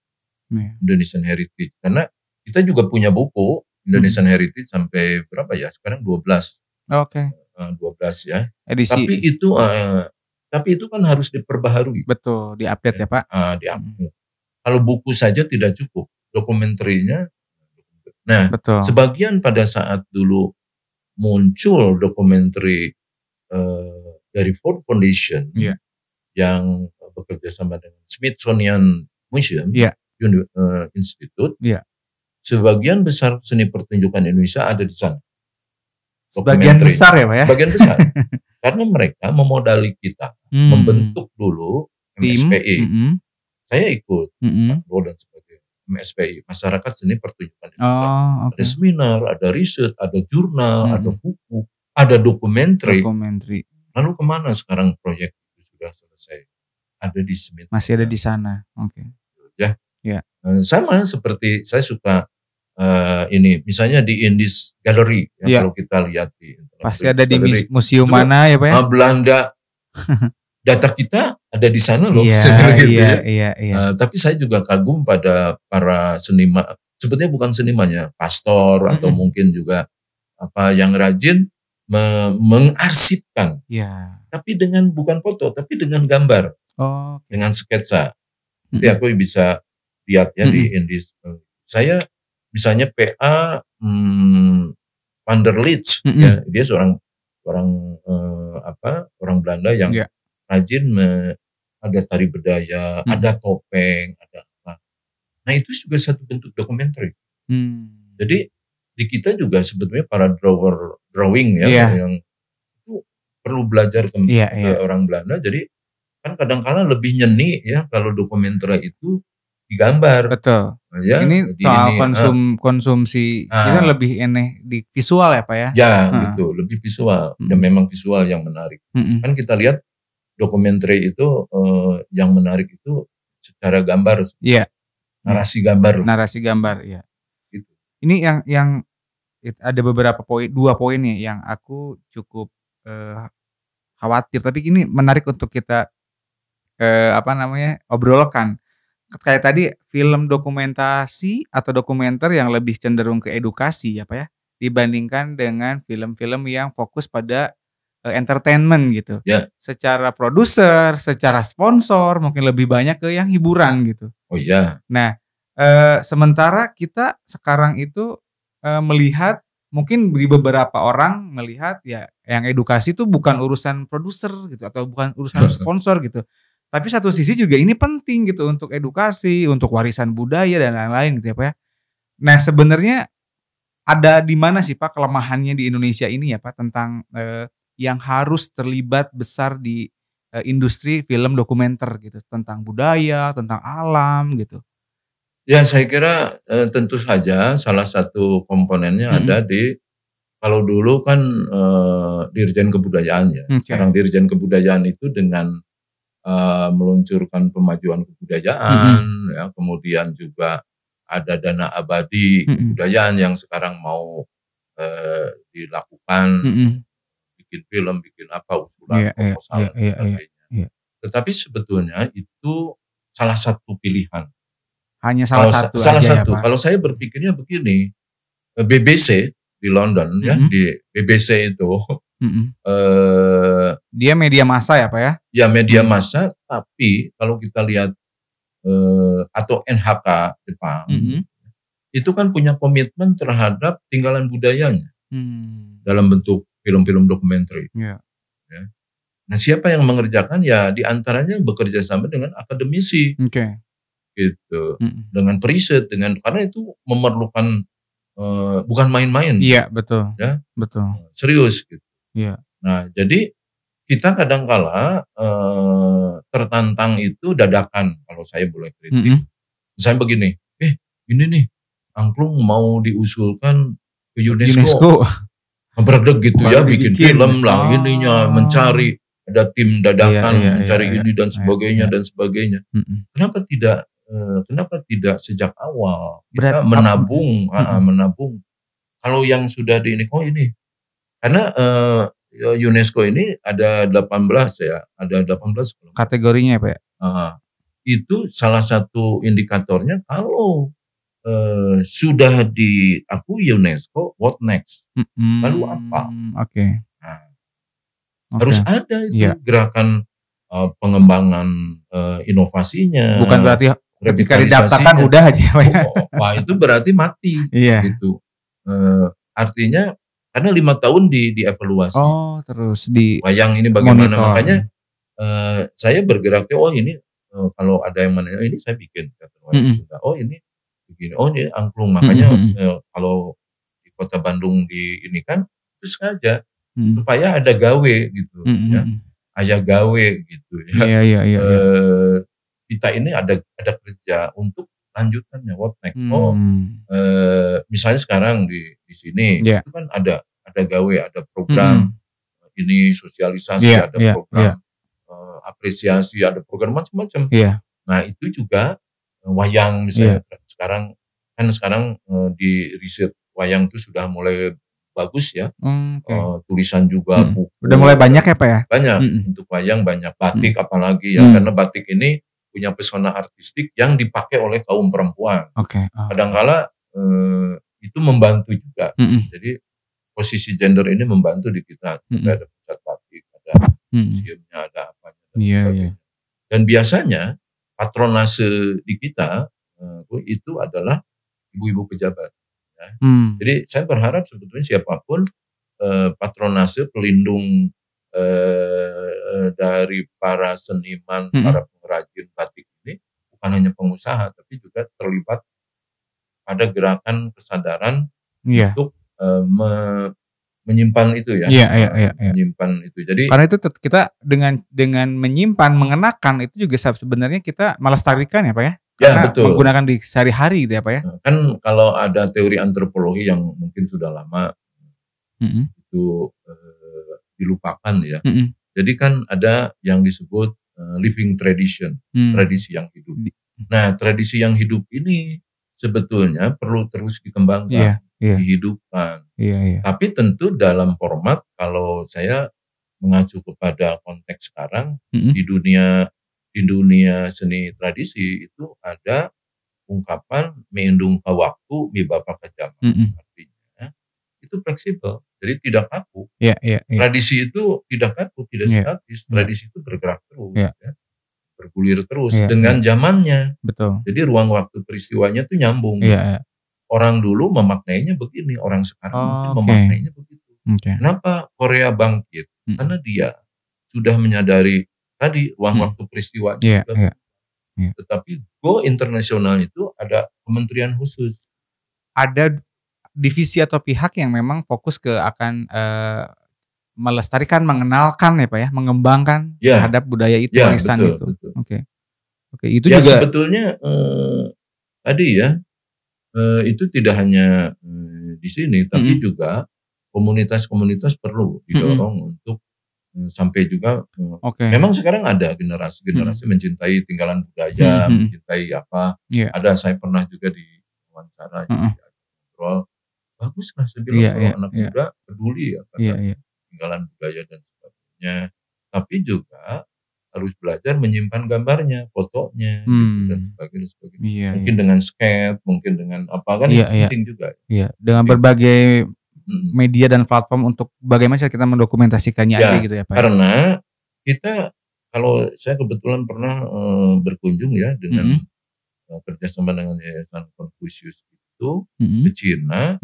Indonesian Heritage. Karena kita juga punya buku Indonesian Heritage sampai berapa ya? Sekarang 12. 12 ya. Edisi. Tapi itu kan harus diperbaharui. Betul, diupdate ya Pak. Diupdate. Kalau buku saja tidak cukup, dokumenterinya. Nah, sebagian pada saat dulu muncul dokumenter dari Ford Foundation yang bekerja sama dengan Smithsonian Museum Institute, sebagian besar seni pertunjukan Indonesia ada di sana. Sebagian besar ya Pak ya? Sebagian besar. Karena mereka memodali kita, membentuk dulu MSPI. Saya ikut, dan sebagai MSPI, Masyarakat Seni Pertunjukan Indonesia. Ada seminar, ada riset, ada jurnal, ada buku, ada dokumenter. Lalu kemana sekarang proyek itu sudah selesai? Ada di Smith. Masih ada di sana. Ya. Sama seperti saya suka ini, misalnya di Indies Gallery, kalau kita lihat di pasti ada di museum mana ya Pak ya? Belanda. Data kita ada di sana loh. Tapi saya juga kagum pada para seniman, sebetulnya bukan senimannya, pastor atau mungkin juga yang rajin mengarsipkan. Tapi dengan bukan foto, tapi dengan gambar, dengan sketsa. Nanti aku bisa lihat ya di Indies. Saya misalnya PA Van der Leeds, ya, dia seorang Belanda yang rajin ada tari bedaya, ada topeng, ada apa. Nah itu juga satu bentuk dokumenter. Jadi di kita juga sebetulnya para drawing yang itu perlu belajar ke orang Belanda. Jadi kan kadang-kala lebih nyeni ya kalau dokumenter itu digambar. Betul. Ya, ini soal konsumsi kita lebih enek di visual ya Pak ya? Ya gitu, lebih visual. Ya memang visual yang menarik. Kan kita lihat dokumenter itu yang menarik itu secara gambar, narasi gambar, ya. Gitu. Ini yang ada beberapa poin, 2 poin nih yang aku cukup khawatir. Tapi ini menarik untuk kita obrolkan. Kayak tadi film dokumentasi atau dokumenter yang lebih cenderung ke edukasi ya Pak ya, dibandingkan dengan film-film yang fokus pada entertainment gitu. Secara produser, secara sponsor mungkin lebih banyak ke yang hiburan gitu. Nah, sementara kita sekarang itu melihat mungkin di beberapa orang melihat ya yang edukasi itu bukan urusan produser gitu atau bukan urusan sponsor gitu. Tapi satu sisi juga ini penting gitu untuk edukasi, untuk warisan budaya dan lain-lain gitu ya Pak ya. Nah, sebenarnya ada di mana sih Pak kelemahannya di Indonesia ini ya Pak tentang yang harus terlibat besar di industri film dokumenter gitu, tentang budaya, tentang alam gitu. Ya saya kira tentu saja salah satu komponennya ada di, kalau dulu kan Dirjen Kebudayaan ya. Sekarang Dirjen Kebudayaan itu dengan meluncurkan pemajuan kebudayaan, ya, kemudian juga ada dana abadi kebudayaan yang sekarang mau dilakukan, bikin film, bikin apa, usulan, proposal, dan sebagainya. Tetapi sebetulnya itu salah satu pilihan. Hanya salah satu salah aja satu. ya Pak? Kalau saya berpikirnya begini, BBC di London ya, di BBC itu dia media massa ya Pak ya? Ya media massa, tapi kalau kita lihat atau NHK Jepang, itu kan punya komitmen terhadap tinggalan budayanya dalam bentuk film-film dokumenter. Ya. Nah, siapa yang mengerjakan? Ya diantaranya bekerja sama dengan akademisi, gitu, dengan periset, karena itu memerlukan bukan main-main. Iya betul. Ya, betul. Serius gitu. Iya. Nah, jadi kita kadangkala tertantang itu dadakan kalau saya boleh kritik. Misalnya begini, ini nih angklung mau diusulkan ke UNESCO. Berdeg gitu ya, bikin film lah ininya, mencari, ada tim dadakan mencari ini dan sebagainya dan sebagainya. Kenapa tidak sejak awal kita menabung. Kalau yang sudah di ini, karena UNESCO ini ada 18 ya, ada 18 kategorinya ya Pak. Itu salah satu indikatornya kalau sudah diakui UNESCO, what next? Lalu apa? Harus ada itu gerakan pengembangan inovasinya. Bukan berarti ketika didaftarkan udah aja Pak ya. Wah itu berarti mati. Gitu. Artinya karena 5 tahun dievaluasi. Terus di wayang ini bagaimana monitor. Makanya saya bergeraknya ini kalau ada yang menanya ini saya bikin ini begini, ini angklung. Makanya kalau di Kota Bandung ini kan terus saja supaya ada gawe gitu ya. Aya gawe gitu ya. Iya. Kita ini ada kerja untuk lanjutannya what next. Misalnya sekarang di sini itu kan ada gawe, ada program ini sosialisasi, ada program apresiasi, ada program macam-macam. Nah, itu juga wayang misalnya sekarang di riset wayang itu sudah mulai bagus ya. Tulisan juga buku. Udah mulai banyak ya Pak ya? Banyak untuk wayang, banyak batik apalagi ya, karena batik ini punya pesona artistik yang dipakai oleh kaum perempuan. Kadangkala itu membantu juga. Jadi posisi gender ini membantu di kita. Ada pusat batik, ada museumnya, ada apa. Dan biasanya patronase di kita itu adalah ibu-ibu pejabat. Ya. Jadi saya berharap sebetulnya siapapun patronase pelindung dari para seniman, para pengrajin batik ini bukan hanya pengusaha, tapi juga terlibat pada gerakan kesadaran untuk menyimpan itu ya. Menyimpan itu. Jadi karena itu kita dengan menyimpan, mengenakan itu juga sebenarnya kita melestarikan ya Pak ya. Karena betul. Menggunakan di sehari-hari gitu ya Pak ya. Kan kalau ada teori antropologi yang mungkin sudah lama itu dilupakan ya. Jadi kan ada yang disebut living tradition, tradisi yang hidup. Nah, tradisi yang hidup ini sebetulnya perlu terus dikembangkan, dihidupkan. Tapi tentu dalam format, kalau saya mengacu kepada konteks sekarang di dunia seni tradisi itu ada ungkapan meendung ka waktu mi bapa ka jaman. Artinya itu fleksibel, jadi tidak kaku. Tradisi itu tidak kaku, tidak statis. Tradisi itu bergerak terus, ya, bergulir terus dengan zamannya. Betul. Jadi ruang waktu peristiwanya itu nyambung. Orang dulu memaknainya begini, orang sekarang mungkin memaknainya begitu. Kenapa Korea bangkit? Karena dia sudah menyadari tadi ruang waktu peristiwanya. Tetapi go internasional itu ada kementerian khusus. Ada divisi atau pihak yang memang fokus ke akan melestarikan, mengenalkan ya Pak ya, mengembangkan terhadap budaya itu, warisan itu. Oke, itu juga sebetulnya tadi ya itu tidak hanya di sini, tapi juga komunitas-komunitas perlu didorong untuk sampai juga. Memang sekarang ada generasi mencintai tinggalan budaya, mencintai apa. Ada, saya pernah juga di wawancara, ngobrol. Bagus lah saya bilang kalau anak muda peduli ya pada tinggalan budaya dan sebagainya. Tapi juga harus belajar menyimpan gambarnya, fotonya, gitu, dan sebagainya. Iya, mungkin dengan sketch, mungkin dengan apa kan itu penting juga. Iya, dengan berbagai media dan platform untuk bagaimana kita mendokumentasikannya aja gitu ya Pak. Karena kita, kalau saya kebetulan pernah berkunjung ya dengan kerjasama dengan Yayasan Confucius itu ke Cina.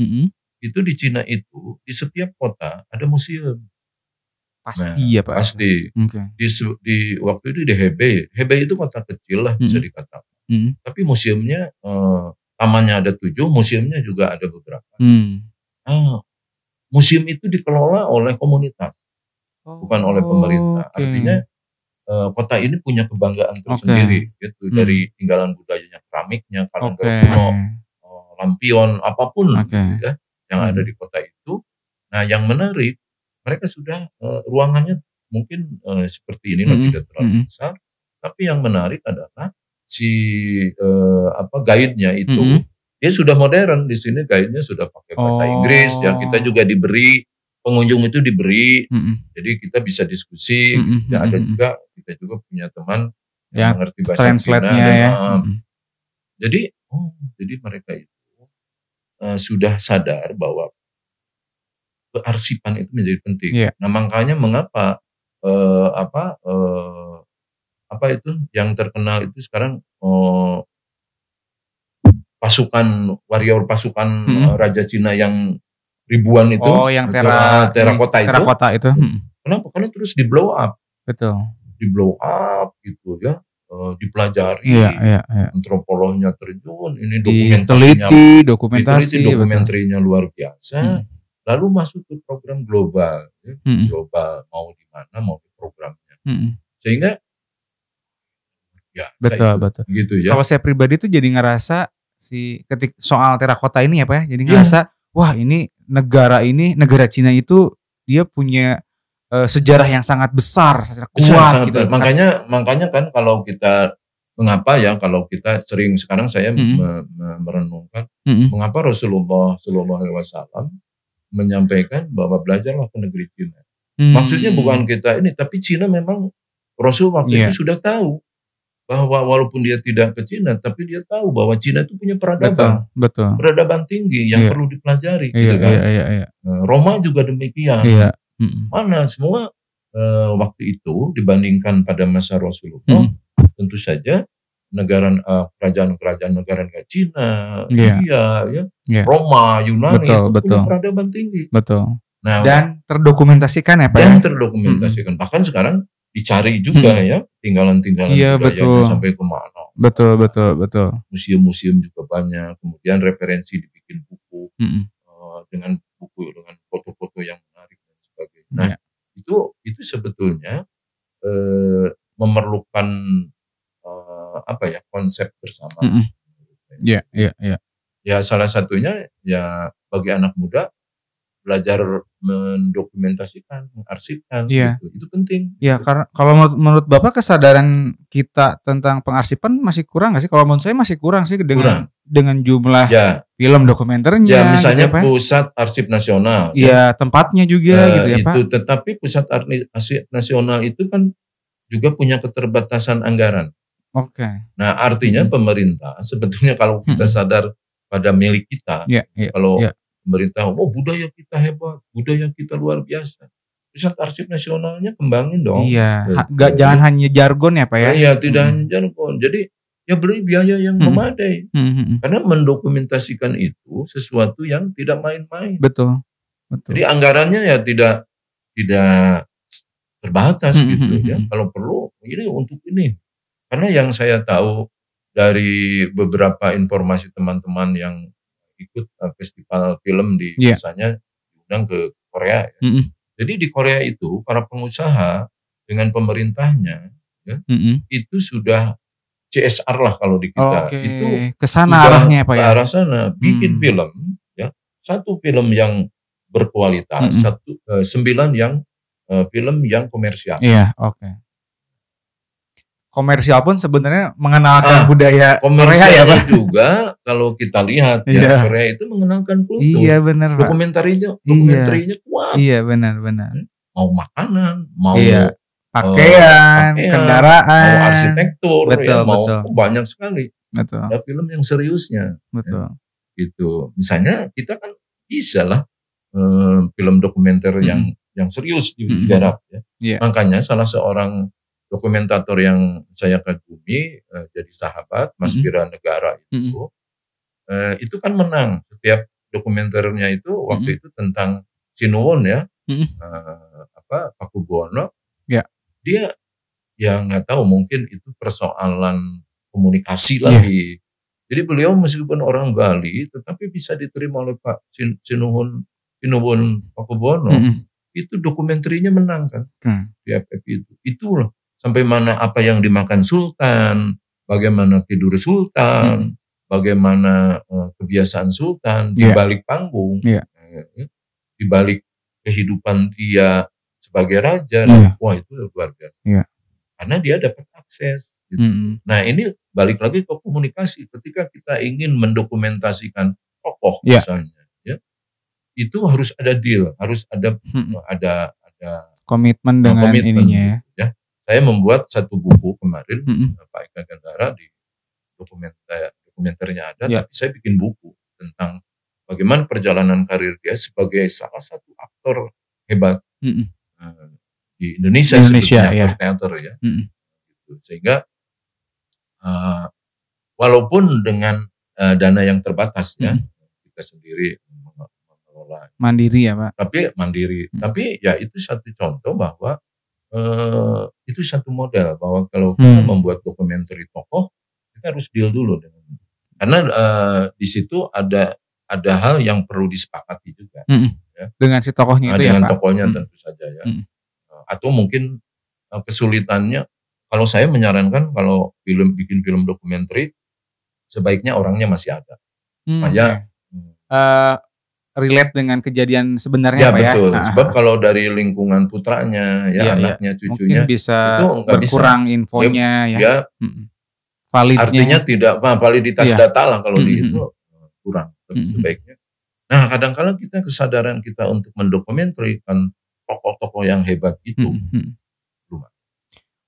Itu di Cina itu di setiap kota ada museum. Pasti ya Pak. Pasti. Di waktu itu di Hebei. Hebei itu kota kecil lah bisa dikatakan. Tapi museumnya, tamannya ada 7, museumnya juga ada beberapa. Museum itu dikelola oleh komunitas, bukan oleh pemerintah. Artinya kota ini punya kebanggaan tersendiri gitu, dari tinggalan budayanya, keramiknya, kalender kuno, lampion, apapun gitu ya, yang ada di kota itu. Nah, yang menarik, mereka sudah ruangannya mungkin seperti ini, tidak terlalu besar, tapi yang menarik adalah si guide-nya itu dia sudah modern. Di sini guide-nya sudah pakai bahasa Inggris, ya kita juga diberi, pengunjung itu diberi, jadi kita bisa diskusi. Ya ada juga, kita juga punya teman yang mengerti bahasa Cina ya. Jadi mereka itu sudah sadar bahwa kearsipan itu menjadi penting. Nah, makanya mengapa apa itu yang terkenal itu sekarang warrior pasukan Raja Cina yang ribuan itu, yang terakota itu. Kenapa? Karena terus di blow up. Betul. Di blow up gitu ya. Dipelajari, antropolognya terjun, ini dokumentasinya luar biasa. Lalu masuk ke program global, global, mau di mana, mau di programnya. Sehingga betul. Gitu ya. Kalau saya pribadi tuh jadi ngerasa soal terakota ini ya Pak ya, jadi ngerasa wah ini negara Cina itu dia punya sejarah yang sangat besar, kuat gitu. Makanya kan kalau kita kalau kita sering, sekarang saya merenungkan mengapa Rasulullah SAW menyampaikan bahwa belajarlah ke negeri Cina. Maksudnya bukan kita ini, tapi Cina memang Rasul waktu itu sudah tahu bahwa walaupun dia tidak ke Cina, tapi dia tahu bahwa Cina itu punya peradaban, peradaban tinggi yang perlu dipelajari. Gitu kan? Roma juga demikian. Mana semua waktu itu dibandingkan pada masa Rasulullah, tentu saja kerajaan-kerajaan negara Cina, India, Roma, Yunani itu punya peradaban tinggi. Nah, dan terdokumentasikan ya Pak. Dan terdokumentasikan. Bahkan sekarang dicari juga ya tinggalan-tinggalan budayanya sampai kemana. Betul. Museum-museum juga banyak. Kemudian referensi dibikin buku dengan foto-foto yang menarik dan sebagainya. Nah, itu sebetulnya memerlukan konsep bersama. Ya salah satunya ya bagi anak muda belajar mendokumentasikan, mengarsipkan, gitu. Itu penting. Ya, karena kalau menurut Bapak kesadaran kita tentang pengarsipan masih kurang nggak sih? Kalau menurut saya masih kurang sih dengan jumlah film dokumenternya. Ya, misalnya gitu, Pusat Arsip Nasional. Ya, tempatnya juga gitu ya Pak. Tetapi Pusat Arsip Nasional itu kan juga punya keterbatasan anggaran. Nah, artinya pemerintah sebetulnya kalau kita sadar pada milik kita, pemerintah, budaya kita hebat, budaya kita luar biasa. Pusat Arsip Nasionalnya kembangin dong. Jangan hanya jargon ya Pak ya. Iya, tidak hanya jargon. Jadi ya beli biaya yang memadai. Karena mendokumentasikan itu sesuatu yang tidak main-main. Betul. Jadi anggarannya ya tidak terbatas gitu ya. Kalau perlu ini untuk ini. Karena yang saya tahu dari beberapa informasi teman-teman yang ikut festival film misalnya diundang ke Korea. Jadi di Korea itu para pengusaha dengan pemerintahnya itu sudah CSR lah kalau di kita. Itu kesana arahnya Pak ya. Ke arah sana bikin film ya. Satu film yang berkualitas, 9 yang film yang komersial. Komersial pun sebenarnya mengenalkan budaya Korea ya Pak. Juga kalau kita lihat Korea itu mengenalkan kultur. Iya benar Pak. Dokumenterinya kuat. Iya benar. Mau makanan, mau pakaian, kendaraan, mau arsitektur, betul, mau betul. banyak sekali. Betul. Ada film yang seriusnya. Betul. Ya, gitu. Misalnya kita kan bisa lah film dokumenter yang serius digarap ya. Yeah. Makanya salah seorang dokumentator yang saya kagumi jadi sahabat Mas Bira Negara itu kan menang setiap dokumenternya itu waktu itu tentang Sinuwun ya. Pakubuwono. Yeah. Dia ya nggak tahu mungkin itu persoalan komunikasi lagi. Jadi beliau meskipun orang Bali tetapi bisa diterima oleh Pak Sinuwun Pakubuwono. Itu dokumenterinya menang kan di FFP itu. Itulah sampai mana apa yang dimakan Sultan, bagaimana tidur Sultan, bagaimana kebiasaan Sultan di balik panggung, di balik kehidupan dia sebagai raja. Wah itu luar biasa. Karena dia dapat akses. Gitu. Nah ini balik lagi ke komunikasi. Ketika kita ingin mendokumentasikan tokoh misalnya, ya, itu harus ada deal, harus ada komitmen dengan ininya. Gitu, ya. Saya membuat satu buku kemarin, Pak Eka Gandara di dokumenternya ada, tapi saya bikin buku tentang bagaimana perjalanan karir dia sebagai salah satu aktor hebat di Indonesia sebetulnya, teater ya. Gitu. Sehingga walaupun dengan dana yang terbatas ya, kita sendiri mengelola mandiri ya Pak. Tapi mandiri. Tapi ya itu satu contoh bahwa itu satu model bahwa kalau kita membuat dokumenter tokoh, kita harus deal dulu dengan karena di situ ada hal yang perlu disepakati juga. Ya. Dengan si tokohnya itu dengan ya Pak. Dengan tokohnya tentu saja ya. Atau mungkin kesulitannya. Kalau saya menyarankan kalau bikin film dokumenter sebaiknya orangnya masih ada. Relate dengan kejadian sebenarnya Pak ya. Betul. Sebab kalau dari lingkungan putranya anaknya, cucunya mungkin bisa itu berkurang infonya ya. Validnya. Artinya tidak validitas data lah kalau di itu kurang. Sebaiknya. Nah, kadang-kadang kita kesadaran kita untuk mendokumentasikan tokoh-tokoh yang hebat itu.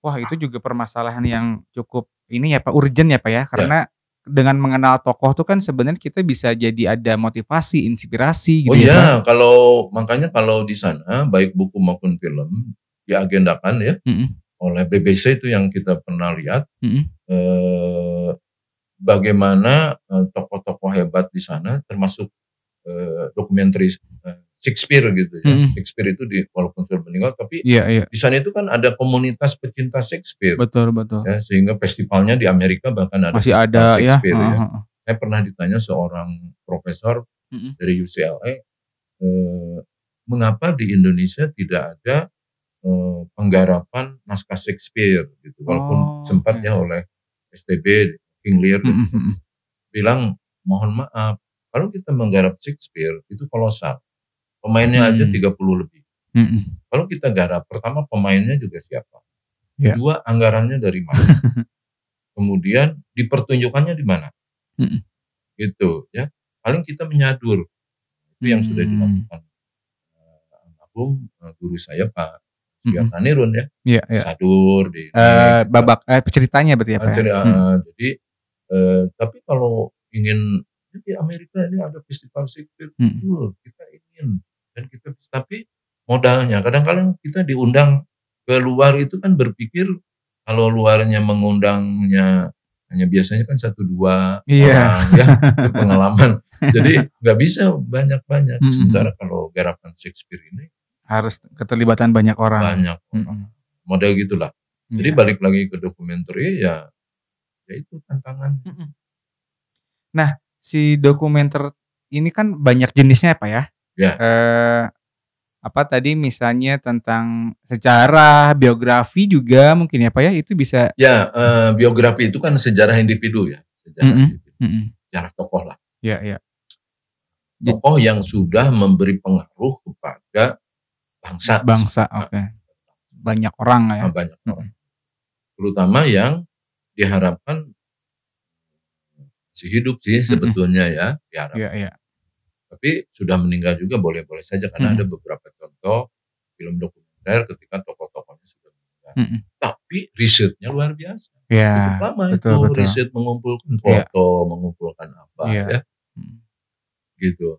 Wah itu juga permasalahan yang cukup ini ya Pak, urgent ya Pak ya, karena dengan mengenal tokoh tuh kan sebenarnya kita bisa jadi ada motivasi, inspirasi gitu ya Pak. Makanya kalau di sana baik buku maupun film diagendakan ya oleh BBC itu yang kita pernah lihat bagaimana tokoh-tokoh hebat di sana termasuk dokumenter Shakespeare gitu ya. Shakespeare itu walaupun sudah meninggal tapi di sana itu kan ada komunitas pecinta Shakespeare. Betul. Ya, sehingga festivalnya di Amerika bahkan ada masih ada Shakespeare ya. Saya pernah ditanya seorang profesor dari UCLA mengapa di Indonesia tidak ada penggarapan naskah Shakespeare gitu. Walaupun sempat ya oleh STB King Lear bilang mohon maaf kalau kita menggarap Shakespeare itu kolosal. Pemainnya aja 30 lebih. Kalau kita garap, pertama pemainnya juga siapa? Kedua anggarannya dari mana? Kemudian dipertunjukannya di mana? Gitu ya. Paling kita menyadur. Itu yang sudah dilakukan almarhum guru saya Pak Suyatanirun ya. Sadur di babak ceritanya berarti ya Pak. Jadi tapi kalau ingin di Amerika ini ada festival Shakespeare, kita ingin dan kita tapi modalnya kadang-kadang kita diundang ke luar itu kan berpikir kalau luarnya mengundangnya hanya biasanya kan 1-2 orang ya pengalaman jadi nggak bisa banyak-banyak sementara kalau garapan Shakespeare ini harus keterlibatan banyak orang model gitulah jadi balik lagi ke dokumenter ya itu tantangan. Nah si dokumenter ini kan banyak jenisnya Pak ya. Apa tadi misalnya tentang sejarah, biografi juga mungkin ya Pak ya itu bisa. Biografi itu kan sejarah individu ya, sejarah tokoh lah. Tokoh yang sudah memberi pengaruh kepada bangsa. Oke. Banyak orang ya. Banyak orang. Terutama yang diharapkan masih hidup sih sebetulnya ya diharapkan. Tapi sudah meninggal juga boleh-boleh saja karena ada beberapa contoh film dokumenter ketika tokoh-tokohnya sudah meninggal. Tapi risetnya luar biasa. Ya, Cukup lama betul, itu betul. riset mengumpulkan foto, mengumpulkan apa ya, gitu.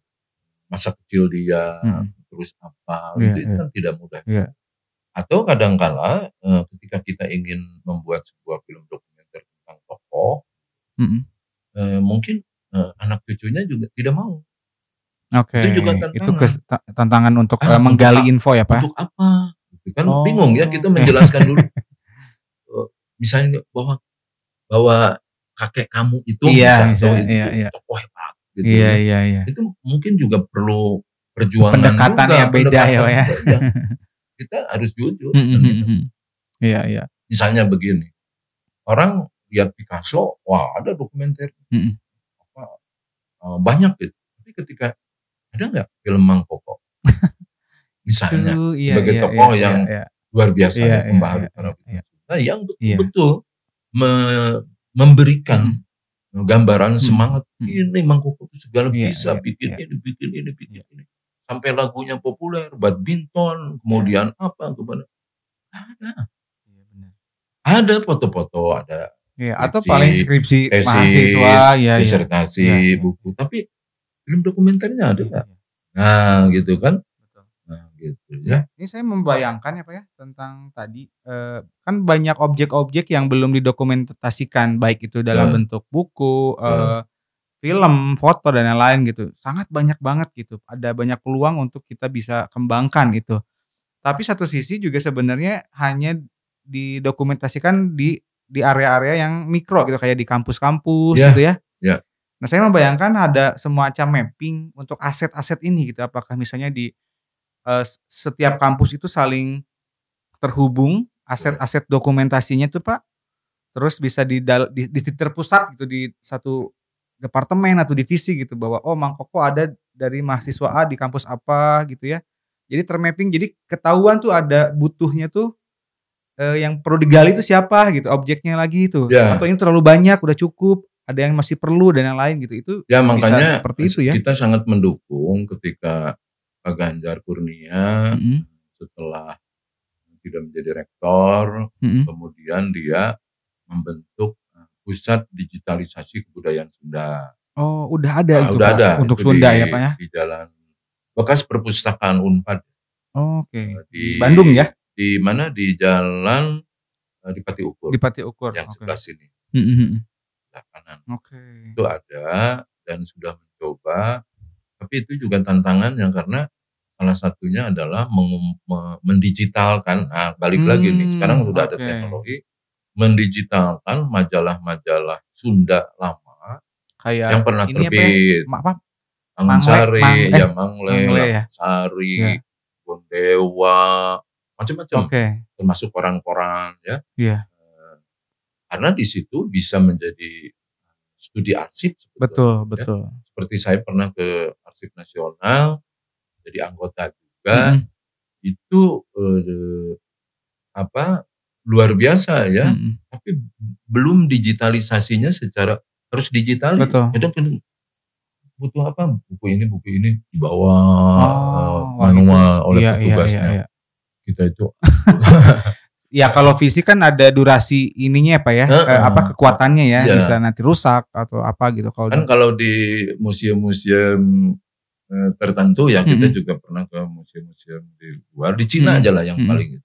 Masa kecil dia, terus apa, itu kan tidak mudah. Atau kadangkala ketika kita ingin membuat sebuah film dokumenter tentang tokoh, mungkin anak cucunya juga tidak mau. Oke, Itu juga itu tantangan. tantangan untuk menggali info ya, Pak? Untuk apa? Gitu kan bingung ya kita menjelaskan dulu. Misalnya bahwa kakek kamu itu Iya, atau itu iya. tokoh hebat gitu Iya, ya. iya. Itu mungkin juga perlu perjuangan Pendekatan juga, yang beda ya, Pak ya. Kita harus jujur. Iya. Misalnya begini, orang lihat Picasso, wah ada dokumenter, banyak gitu. Tapi ketika ada nggak film Mang Koko? Misalnya sebagai tokoh yang luar biasa ya, pembaharu karawitan Sunda yang betul-betul memberikan gambaran semangat. Ini Mang Koko itu segala bisa bikin ini. Sampai lagunya populer, badminton, kemudian apa, kemana. Ada foto-foto, ada skripsi, atau paling skripsi mahasiswa, disertasi, buku. Tapi film dokumenternya ada nggak? Nah gitu kan. Nah gitu ya. Ini saya membayangkan ya Pak ya, tentang tadi, kan banyak objek-objek yang belum didokumentasikan, baik itu dalam bentuk buku, film, foto, dan lain-lain gitu. Sangat banyak banget gitu, ada banyak peluang untuk kita bisa kembangkan itu. Tapi satu sisi juga sebenarnya hanya didokumentasikan di area-area yang mikro gitu, kayak di kampus-kampus gitu ya. Nah saya membayangkan ada semacam mapping untuk aset-aset ini gitu, apakah misalnya di setiap kampus itu saling terhubung, aset-aset dokumentasinya tuh Pak, terus bisa terpusat gitu di satu departemen atau divisi gitu, bahwa Mang Koko ada dari mahasiswa A di kampus apa gitu ya. Jadi termapping, jadi ketahuan tuh ada butuhnya tuh yang perlu digali itu siapa gitu, objeknya lagi itu. Atau ini terlalu banyak, udah cukup, ada yang masih perlu dan yang lain gitu. Itu makanya bisa seperti itu ya. Kita sangat mendukung ketika Pak Ganjar Kurnia setelah tidak menjadi rektor, kemudian dia membentuk pusat digitalisasi kebudayaan Sunda. Oh, udah ada itu udah Pak, ada untuk itu Sunda ya Pak ya? Di jalan bekas perpustakaan Unpad. Oke. Di Bandung ya? Di mana? Di jalan di Pati Ukur. Di Pati Ukur. Yang sebelah sini. Sebelah kanan. Itu ada dan sudah mencoba. Tapi itu juga tantangannya karena salah satunya adalah mendigitalkan. Nah, balik lagi nih. Sekarang sudah ada teknologi mendigitalkan majalah-majalah Sunda lama kayak yang pernah terbit. Angunsari, Mangle, Sari, Bondewa, macam-macam. Termasuk koran-koran ya. Karena di situ bisa menjadi studi arsip sebetulnya. Betul. Seperti saya pernah ke Arsip Nasional, jadi anggota juga. Itu luar biasa ya. Tapi belum digitalisasinya secara harus digital. Kadang butuh apa? Buku ini dibawa manual oleh petugasnya. Kita itu ya kalau fisik kan ada durasi ininya Pak ya, kekuatannya ya, bisa nanti rusak atau apa gitu. Kalau di museum-museum tertentu ya, kita juga pernah ke museum-museum di luar, di Cina aja lah yang paling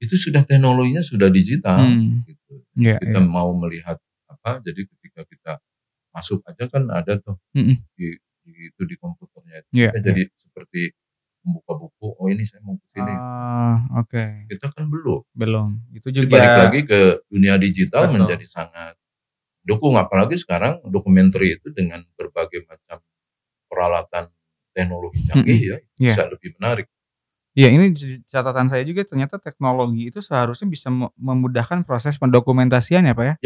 itu sudah teknologinya sudah digital gitu. Kita mau melihat apa, jadi ketika kita masuk aja kan ada tuh di komputernya itu. Kita jadi seperti membuka buku, oh ini saya mau ke sini. Kita kan belum. Itu juga. Jadi balik lagi ke dunia digital menjadi sangat dukung, apalagi sekarang dokumenter itu dengan berbagai macam peralatan teknologi canggih ya, bisa lebih menarik. Ya ini catatan saya juga, ternyata teknologi itu seharusnya bisa memudahkan proses pendokumentasian ya Pak ya?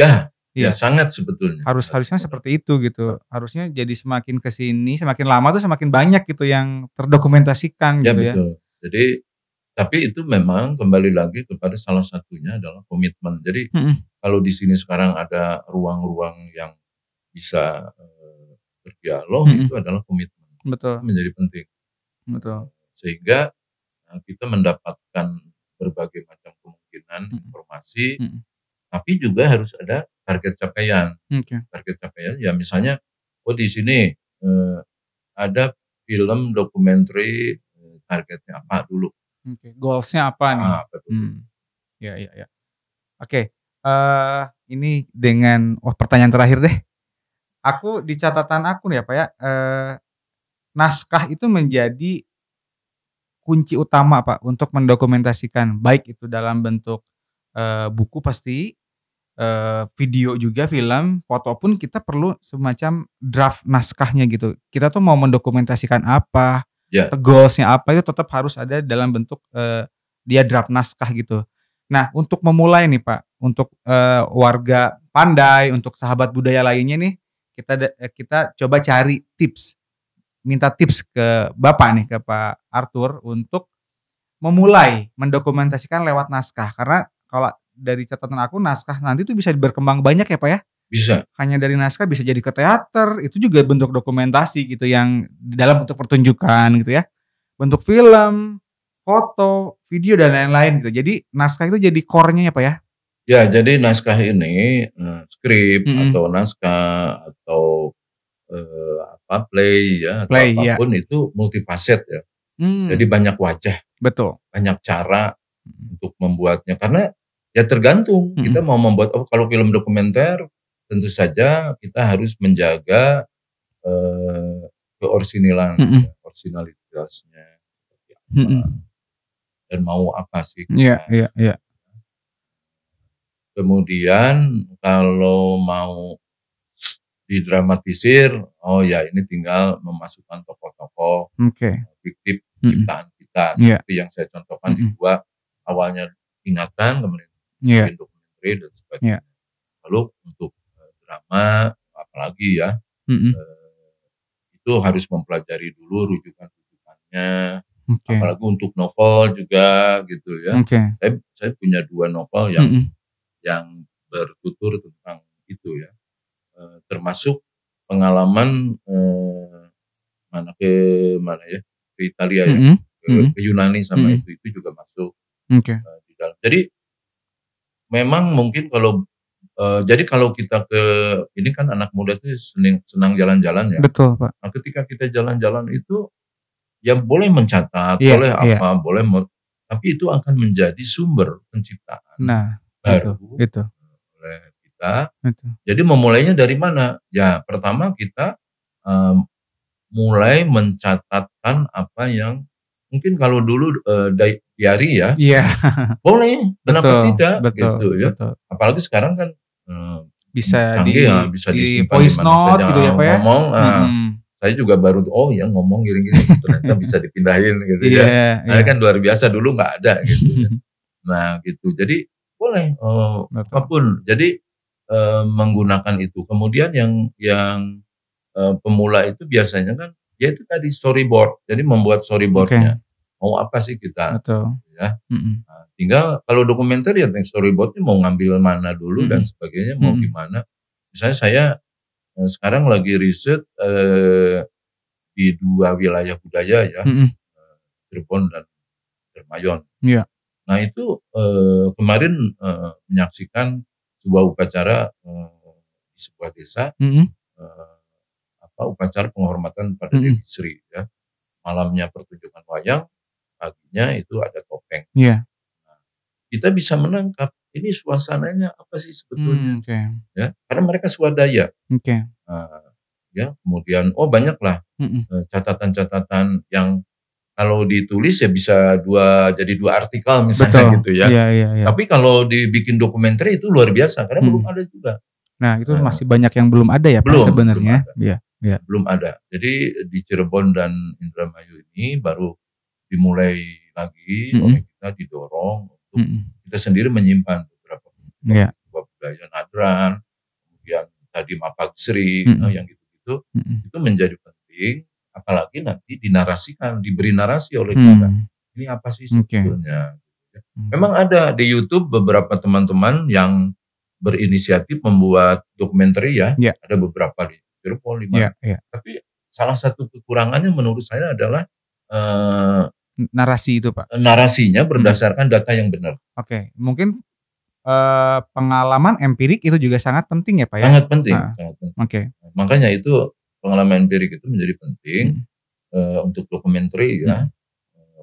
Ya sangat sebetulnya. Harusnya seperti itu gitu. Harusnya jadi semakin kesini, semakin lama tuh semakin banyak gitu yang terdokumentasikan gitu ya. Betul. Jadi tapi itu memang kembali lagi kepada salah satunya adalah komitmen. Jadi kalau di sini sekarang ada ruang-ruang yang bisa berdialog, itu adalah komitmen. Betul. Itu menjadi penting. Betul. Sehingga kita mendapatkan berbagai macam kemungkinan keyakinan, informasi, tapi juga harus ada target capaian. Target capaian ya misalnya, di sini ada film dokumenter targetnya apa dulu. Goals-nya apa nih? Ya. Oke, ini dengan pertanyaan terakhir deh. Aku di catatan aku nih ya Pak ya, naskah itu menjadi kunci utama Pak untuk mendokumentasikan, baik itu dalam bentuk buku pasti, video juga, film, foto pun kita perlu semacam draft naskahnya gitu. Kita tuh mau mendokumentasikan apa, goals-nya apa itu tetap harus ada dalam bentuk dia draft naskah gitu. Nah, untuk memulai nih Pak, untuk warga Pandai, untuk sahabat budaya lainnya nih, kita coba cari tips. Minta tips ke Bapak nih, ke Pak Arthur untuk memulai mendokumentasikan lewat naskah. Karena kalau dari catatan aku naskah nanti tuh bisa berkembang banyak ya Pak ya? Bisa. Hanya dari naskah bisa jadi ke teater, itu juga bentuk dokumentasi gitu yang dalam bentuk pertunjukan gitu ya. Bentuk film, foto, video dan lain-lain gitu. Jadi naskah itu jadi core-nya ya Pak ya? Ya, jadi naskah ini skrip atau naskah atau play ya atau apapun itu multifacet ya. Jadi banyak wajah. Betul. Banyak cara untuk membuatnya karena ya tergantung kita mau membuat kalau film dokumenter tentu saja kita harus menjaga originalitasnya dan mau apa sih kita. Iya. Kemudian kalau mau didramatisir, ini tinggal memasukkan tokoh-tokoh fiktif ciptaan kita seperti yang saya contohkan di gua, awalnya ingatan kemudian bikin dokumenter dan sebagainya. Lalu untuk drama apalagi ya itu harus mempelajari dulu rujukan-rujukannya, apalagi untuk novel juga gitu ya. Saya punya 2 novel yang bertutur tentang itu ya. Termasuk pengalaman ke Italia ya, ke Yunani sama itu juga masuk di dalam. Jadi memang mungkin kalau kita ini kan anak muda tuh senang jalan-jalan ya. Betul Pak. Nah ketika kita jalan-jalan itu ya boleh mencatat, boleh boleh tapi itu akan menjadi sumber penciptaan baru itu. Oleh kita. Jadi memulainya dari mana? Ya pertama kita mulai mencatatkan apa yang mungkin kalau dulu diary ya. Boleh, kenapa tidak gitu ya. Apalagi sekarang kan bisa bisa disimpan voice note gitu ya Pak ya. Ngomong, saya juga baru ngomong gini-gini ternyata bisa dipindahin gitu ya. Nah kan luar biasa dulu nggak ada gitu ya. Nah gitu. Jadi boleh apapun. Jadi menggunakan itu. Kemudian yang pemula itu biasanya kan ya itu tadi storyboard. Jadi membuat storyboardnya. Mau apa sih kita? Ya. Nah, tinggal kalau dokumenter ya storyboardnya mau ngambil mana dulu dan sebagainya mau gimana. Misalnya saya sekarang lagi riset di 2 wilayah budaya ya, Cirebon dan Dermayon. Nah itu kemarin menyaksikan sebuah upacara di sebuah desa, upacara penghormatan pada Dewi Sri ya. Malamnya pertunjukan wayang, paginya itu ada topeng. Nah, kita bisa menangkap ini suasananya apa sih sebetulnya, ya? Karena mereka swadaya. Ya, kemudian banyaklah catatan-catatan yang kalau ditulis ya bisa jadi 2 artikel misalnya gitu ya. Tapi kalau dibikin dokumenter itu luar biasa karena belum ada juga. Nah itu masih banyak yang belum ada ya Pak sebenarnya. Belum ada. Jadi di Cirebon dan Indramayu ini baru dimulai lagi oleh kita didorong untuk kita sendiri menyimpan beberapa budaya Nadran, kemudian tadi Mapagsri, yang gitu-gitu itu menjadi penting. Apalagi nanti dinarasikan, diberi narasi oleh kita. Ini apa sih sebetulnya? Memang ada di YouTube beberapa teman-teman yang berinisiatif membuat dokumenter ya. Ada beberapa di Cirebon, Tapi salah satu kekurangannya menurut saya adalah narasi itu Pak. Narasinya berdasarkan data yang benar. Oke, mungkin pengalaman empirik itu juga sangat penting ya Pak ya? Sangat penting, sangat penting. Oke. Makanya itu pengalaman empirik itu menjadi penting untuk dokumenter ya,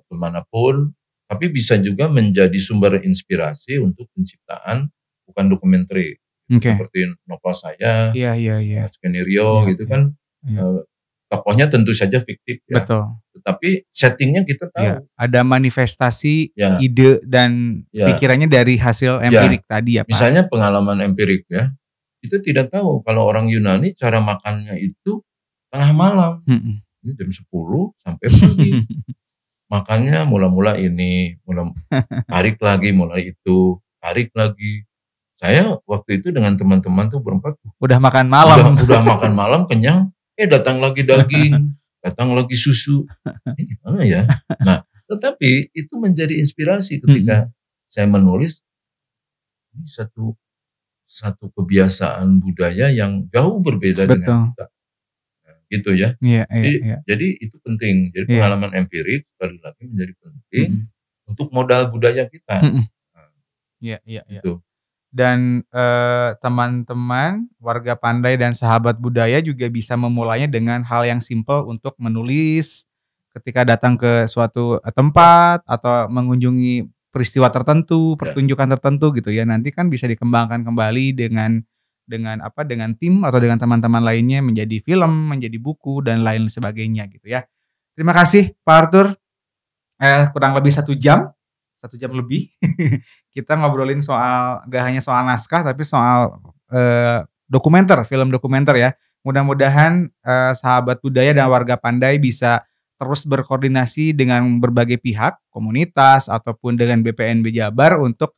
kemanapun. Tapi bisa juga menjadi sumber inspirasi untuk penciptaan bukan dokumenter. Seperti novel saya, skenario gitu kan. Tokohnya tentu saja fiktif ya. Betul. Tetapi settingnya kita tahu. Ya, ada manifestasi ide dan pikirannya dari hasil empirik tadi ya Pak. Misalnya pengalaman empirik ya. Kita tidak tahu kalau orang Yunani cara makannya itu tengah malam. Ini jam 10 sampai pagi. Makannya mula-mula ini, tarik lagi mulai itu, tarik lagi. Saya waktu itu dengan teman-teman tuh berempat. Udah makan malam. Udah makan malam kenyang. Datang lagi daging, datang lagi susu. Ini gimana ya? Nah, tetapi itu menjadi inspirasi ketika saya menulis. Ini satu kebiasaan budaya yang jauh berbeda dengan kita. Nah, gitu ya. Jadi itu penting. Jadi pengalaman empirik sekali lagi menjadi penting untuk modal budaya kita. Gitu. Dan teman-teman warga Pandai dan sahabat budaya juga bisa memulainya dengan hal yang simpel untuk menulis ketika datang ke suatu tempat atau mengunjungi peristiwa tertentu, pertunjukan tertentu gitu ya. Nanti kan bisa dikembangkan kembali dengan tim atau dengan teman-teman lainnya menjadi film, menjadi buku dan lain sebagainya gitu ya. Terima kasih Pak Arthur. Kurang lebih 1 jam lebih kita ngobrolin soal gak hanya soal naskah tapi soal film dokumenter ya. Mudah-mudahan sahabat budaya dan warga Pandai bisa terus berkoordinasi dengan berbagai pihak, komunitas ataupun dengan BPNB Jabar untuk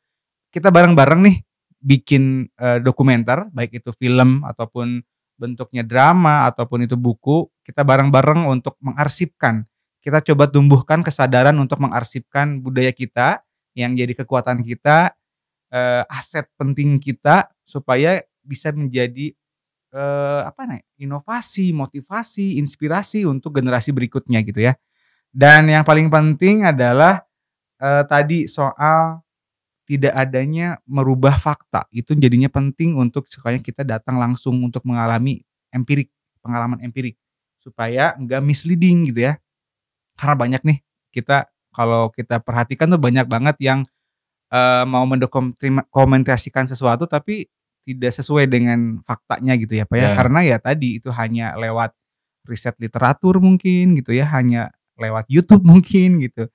kita bareng-bareng nih bikin dokumenter, baik itu film ataupun bentuknya drama ataupun itu buku. Kita bareng-bareng untuk mengarsipkan. Kita coba tumbuhkan kesadaran untuk mengarsipkan budaya kita yang jadi kekuatan kita, aset penting kita supaya bisa menjadi inovasi, motivasi, inspirasi untuk generasi berikutnya gitu ya. Dan yang paling penting adalah tadi soal tidak adanya merubah fakta. Itu jadinya penting untuk supaya kita datang langsung untuk mengalami pengalaman empirik supaya enggak misleading gitu ya. Karena banyak nih kalau kita perhatikan tuh banyak banget yang mau mendokumentasikan sesuatu tapi tidak sesuai dengan faktanya gitu ya Pak ya. Karena ya tadi itu hanya lewat riset literatur mungkin gitu ya, hanya lewat YouTube mungkin gitu.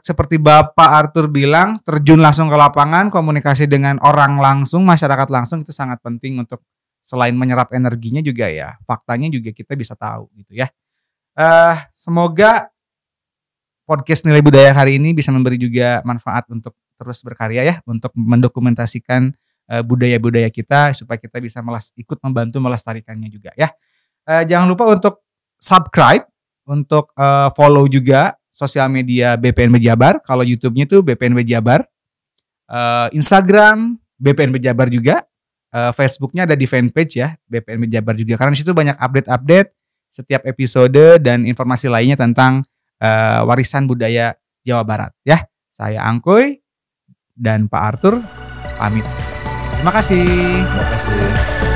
Seperti Bapak Arthur bilang, terjun langsung ke lapangan, komunikasi dengan orang langsung, masyarakat langsung itu sangat penting untuk selain menyerap energinya juga ya, faktanya juga kita bisa tahu gitu ya. Semoga podcast Nilai Budaya hari ini bisa memberi juga manfaat untuk terus berkarya ya, untuk mendokumentasikan budaya-budaya kita supaya kita bisa ikut membantu melestarikannya juga ya. Jangan lupa untuk subscribe, untuk follow juga sosial media BPNB Jabar. Kalau YouTube-nya tuh BPNB Jabar, Instagram BPNB Jabar juga, Facebook-nya ada di fanpage ya BPNB Jabar juga. Karena di situ banyak update-update setiap episode dan informasi lainnya tentang warisan budaya Jawa Barat ya. Saya Angkuy dan Pak Arthur pamit. Terima kasih. Terima kasih.